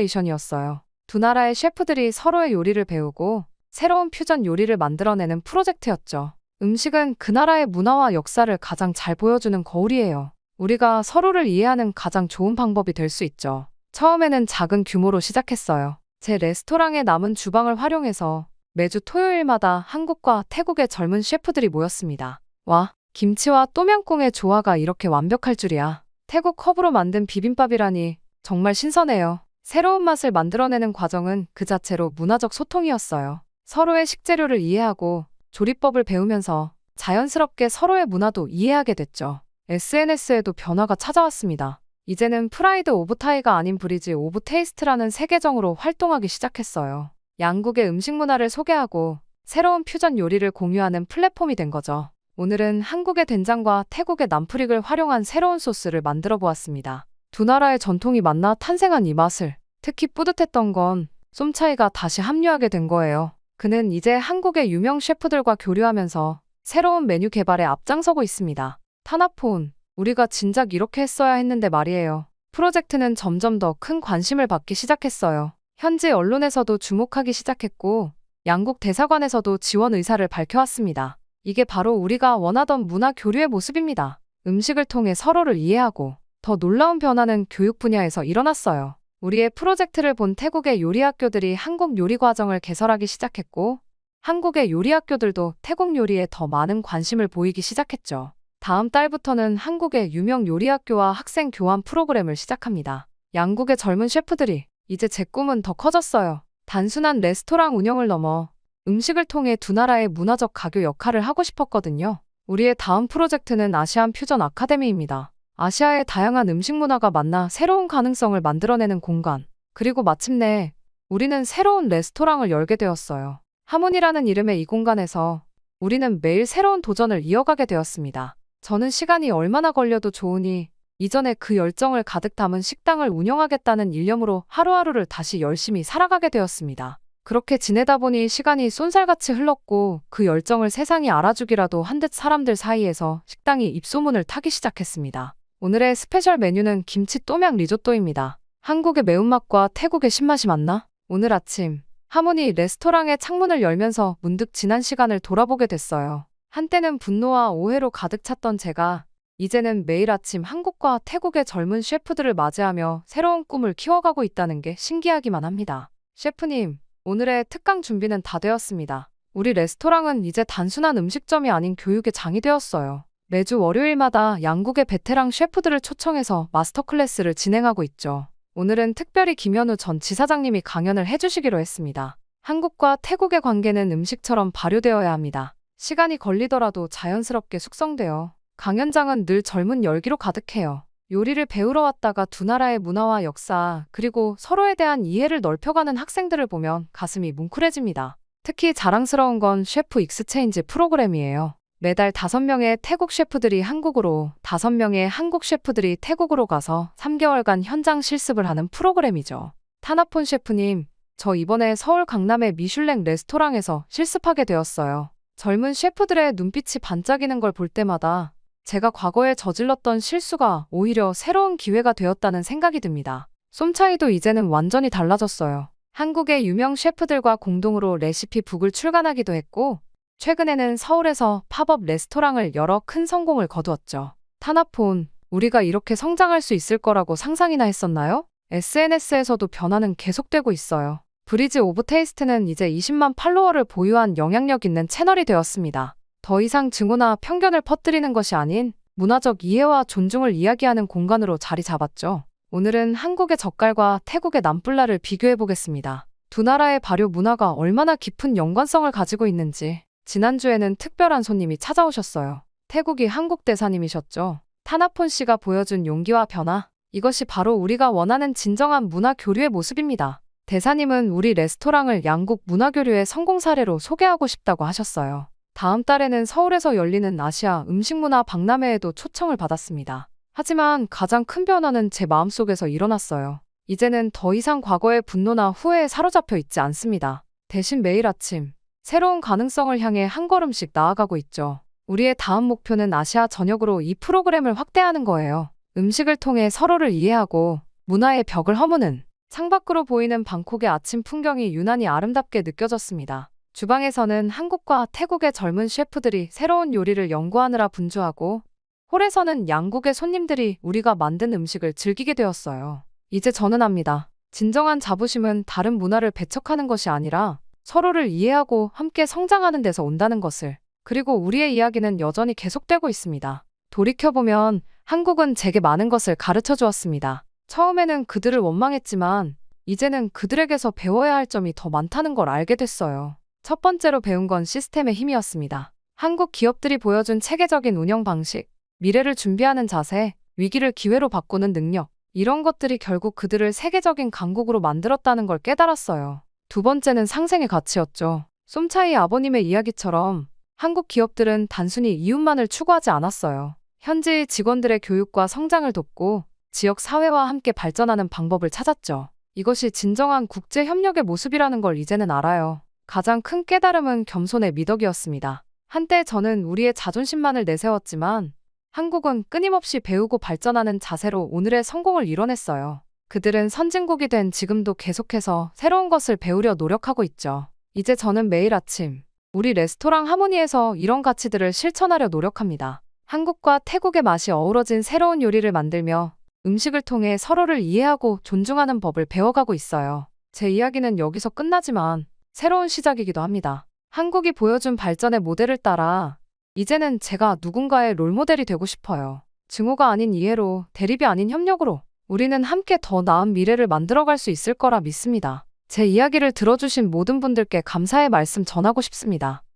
콜라보레이션이었어요. 두 나라의 셰프들이 서로의 요리를 배우고 새로운 퓨전 요리를 만들어내는 프로젝트였죠. 음식은 그 나라의 문화와 역사를 가장 잘 보여주는 거울이에요. 우리가 서로를 이해하는 가장 좋은 방법이 될 수 있죠. 처음에는 작은 규모로 시작했어요. 제 레스토랑의 남은 주방을 활용해서 매주 토요일마다 한국과 태국의 젊은 셰프들이 모였습니다. 와, 김치와 또명꿍의 조화가 이렇게 완벽할 줄이야. 태국 컵으로 만든 비빔밥이라니 정말 신선해요. 새로운 맛을 만들어내는 과정은 그 자체로 문화적 소통이었어요. 서로의 식재료를 이해하고 조리법을 배우면서 자연스럽게 서로의 문화도 이해하게 됐죠. SNS에도 변화가 찾아왔습니다. 이제는 프라이드 오브 타이가 아닌 브리지 오브 테이스트라는 새 계정으로 활동하기 시작했어요. 양국의 음식 문화를 소개하고 새로운 퓨전 요리를 공유하는 플랫폼이 된 거죠. 오늘은 한국의 된장과 태국의 남프릭을 활용한 새로운 소스를 만들어 보았습니다. 두 나라의 전통이 만나 탄생한 이 맛을, 특히 뿌듯했던 건 쏨차이가 다시 합류하게 된 거예요. 그는 이제 한국의 유명 셰프들과 교류하면서 새로운 메뉴 개발에 앞장서고 있습니다. 타나폰, 우리가 진작 이렇게 했어야 했는데 말이에요. 프로젝트는 점점 더 큰 관심을 받기 시작했어요. 현지 언론에서도 주목하기 시작했고 양국 대사관에서도 지원 의사를 밝혀왔습니다. 이게 바로 우리가 원하던 문화 교류의 모습입니다. 음식을 통해 서로를 이해하고 더 놀라운 변화는 교육 분야에서 일어났어요. 우리의 프로젝트를 본 태국의 요리학교들이 한국 요리 과정을 개설하기 시작했고 한국의 요리학교들도 태국 요리에 더 많은 관심을 보이기 시작했죠. 다음 달부터는 한국의 유명 요리학교와 학생 교환 프로그램을 시작합니다. 양국의 젊은 셰프들이 이제 제 꿈은 더 커졌어요. 단순한 레스토랑 운영을 넘어 음식을 통해 두 나라의 문화적 가교 역할을 하고 싶었거든요. 우리의 다음 프로젝트는 아시안 퓨전 아카데미입니다. 아시아의 다양한 음식 문화가 만나 새로운 가능성을 만들어내는 공간. 그리고 마침내 우리는 새로운 레스토랑을 열게 되었어요. 하몬이라는 이름의 이 공간에서 우리는 매일 새로운 도전을 이어가게 되었습니다. 저는 시간이 얼마나 걸려도 좋으니 이전에 그 열정을 가득 담은 식당을 운영하겠다는 일념으로 하루하루를 다시 열심히 살아가게 되었습니다. 그렇게 지내다 보니 시간이 쏜살같이 흘렀고 그 열정을 세상이 알아주기라도 한 듯 사람들 사이에서 식당이 입소문을 타기 시작했습니다. 오늘의 스페셜 메뉴는 김치 또명 리조또입니다. 한국의 매운맛과 태국의 신맛이 만나? 오늘 아침 하모니 레스토랑의 창문을 열면서 문득 지난 시간을 돌아보게 됐어요. 한때는 분노와 오해로 가득 찼던 제가 이제는 매일 아침 한국과 태국의 젊은 셰프들을 맞이하며 새로운 꿈을 키워가고 있다는 게 신기하기만 합니다. 셰프님, 오늘의 특강 준비는 다 되었습니다. 우리 레스토랑은 이제 단순한 음식점이 아닌 교육의 장이 되었어요. 매주 월요일마다 양국의 베테랑 셰프들을 초청해서 마스터 클래스를 진행하고 있죠. 오늘은 특별히 김현우 전 지사장님이 강연을 해주시기로 했습니다. 한국과 태국의 관계는 음식처럼 발효되어야 합니다. 시간이 걸리더라도 자연스럽게 숙성되어 강연장은 늘 젊은 열기로 가득해요. 요리를 배우러 왔다가 두 나라의 문화와 역사 그리고 서로에 대한 이해를 넓혀가는 학생들을 보면 가슴이 뭉클해집니다. 특히 자랑스러운 건 셰프 익스체인지 프로그램이에요. 매달 5명의 태국 셰프들이 한국으로, 5명의 한국 셰프들이 태국으로 가서 3개월간 현장 실습을 하는 프로그램이죠. 타나폰 셰프님, 저 이번에 서울 강남의 미슐랭 레스토랑에서 실습하게 되었어요. 젊은 셰프들의 눈빛이 반짝이는 걸 볼 때마다 제가 과거에 저질렀던 실수가 오히려 새로운 기회가 되었다는 생각이 듭니다. 쏨차이도 이제는 완전히 달라졌어요. 한국의 유명 셰프들과 공동으로 레시피 북을 출간하기도 했고, 최근에는 서울에서 팝업 레스토랑을 열어 큰 성공을 거두었죠. 타나폰, 우리가 이렇게 성장할 수 있을 거라고 상상이나 했었나요? SNS에서도 변화는 계속되고 있어요. 브리지 오브 테이스트는 이제 20만 팔로워를 보유한 영향력 있는 채널이 되었습니다. 더 이상 증오나 편견을 퍼뜨리는 것이 아닌 문화적 이해와 존중을 이야기하는 공간으로 자리 잡았죠. 오늘은 한국의 젓갈과 태국의 남불라를 비교해 보겠습니다. 두 나라의 발효 문화가 얼마나 깊은 연관성을 가지고 있는지. 지난주에는 특별한 손님이 찾아오셨어요. 태국이 한국 대사님이셨죠. 타나폰 씨가 보여준 용기와 변화. 이것이 바로 우리가 원하는 진정한 문화 교류의 모습입니다. 대사님은 우리 레스토랑을 양국 문화 교류의 성공 사례로 소개하고 싶다고 하셨어요. 다음 달에는 서울에서 열리는 아시아 음식문화 박람회에도 초청을 받았습니다. 하지만 가장 큰 변화는 제 마음속에서 일어났어요. 이제는 더 이상 과거의 분노나 후회에 사로잡혀 있지 않습니다. 대신 매일 아침, 새로운 가능성을 향해 한 걸음씩 나아가고 있죠. 우리의 다음 목표는 아시아 전역으로 이 프로그램을 확대하는 거예요. 음식을 통해 서로를 이해하고 문화의 벽을 허무는 창밖으로 보이는 방콕의 아침 풍경이 유난히 아름답게 느껴졌습니다. 주방에서는 한국과 태국의 젊은 셰프들이 새로운 요리를 연구하느라 분주하고, 홀에서는 양국의 손님들이 우리가 만든 음식을 즐기게 되었어요. 이제 저는 압니다. 진정한 자부심은 다른 문화를 배척하는 것이 아니라 서로를 이해하고 함께 성장하는 데서 온다는 것을. 그리고 우리의 이야기는 여전히 계속되고 있습니다. 돌이켜보면 한국은 제게 많은 것을 가르쳐 주었습니다. 처음에는 그들을 원망했지만 이제는 그들에게서 배워야 할 점이 더 많다는 걸 알게 됐어요. 첫 번째로 배운 건 시스템의 힘이었습니다. 한국 기업들이 보여준 체계적인 운영 방식, 미래를 준비하는 자세, 위기를 기회로 바꾸는 능력, 이런 것들이 결국 그들을 세계적인 강국으로 만들었다는 걸 깨달았어요. 두 번째는 상생의 가치였죠. 솜차이 아버님의 이야기처럼 한국 기업들은 단순히 이윤만을 추구하지 않았어요. 현지 직원들의 교육과 성장을 돕고 지역 사회와 함께 발전하는 방법을 찾았죠. 이것이 진정한 국제 협력의 모습이라는 걸 이제는 알아요. 가장 큰 깨달음은 겸손의 미덕이었습니다. 한때 저는 우리의 자존심만을 내세웠지만 한국은 끊임없이 배우고 발전하는 자세로 오늘의 성공을 이뤄냈어요. 그들은 선진국이 된 지금도 계속해서 새로운 것을 배우려 노력하고 있죠. 이제 저는 매일 아침 우리 레스토랑 하모니에서 이런 가치들을 실천하려 노력합니다. 한국과 태국의 맛이 어우러진 새로운 요리를 만들며 음식을 통해 서로를 이해하고 존중하는 법을 배워가고 있어요. 제 이야기는 여기서 끝나지만 새로운 시작이기도 합니다. 한국이 보여준 발전의 모델을 따라 이제는 제가 누군가의 롤모델이 되고 싶어요. 증오가 아닌 이해로, 대립이 아닌 협력으로 우리는 함께 더 나은 미래를 만들어갈 수 있을 거라 믿습니다. 제 이야기를 들어주신 모든 분들께 감사의 말씀 전하고 싶습니다.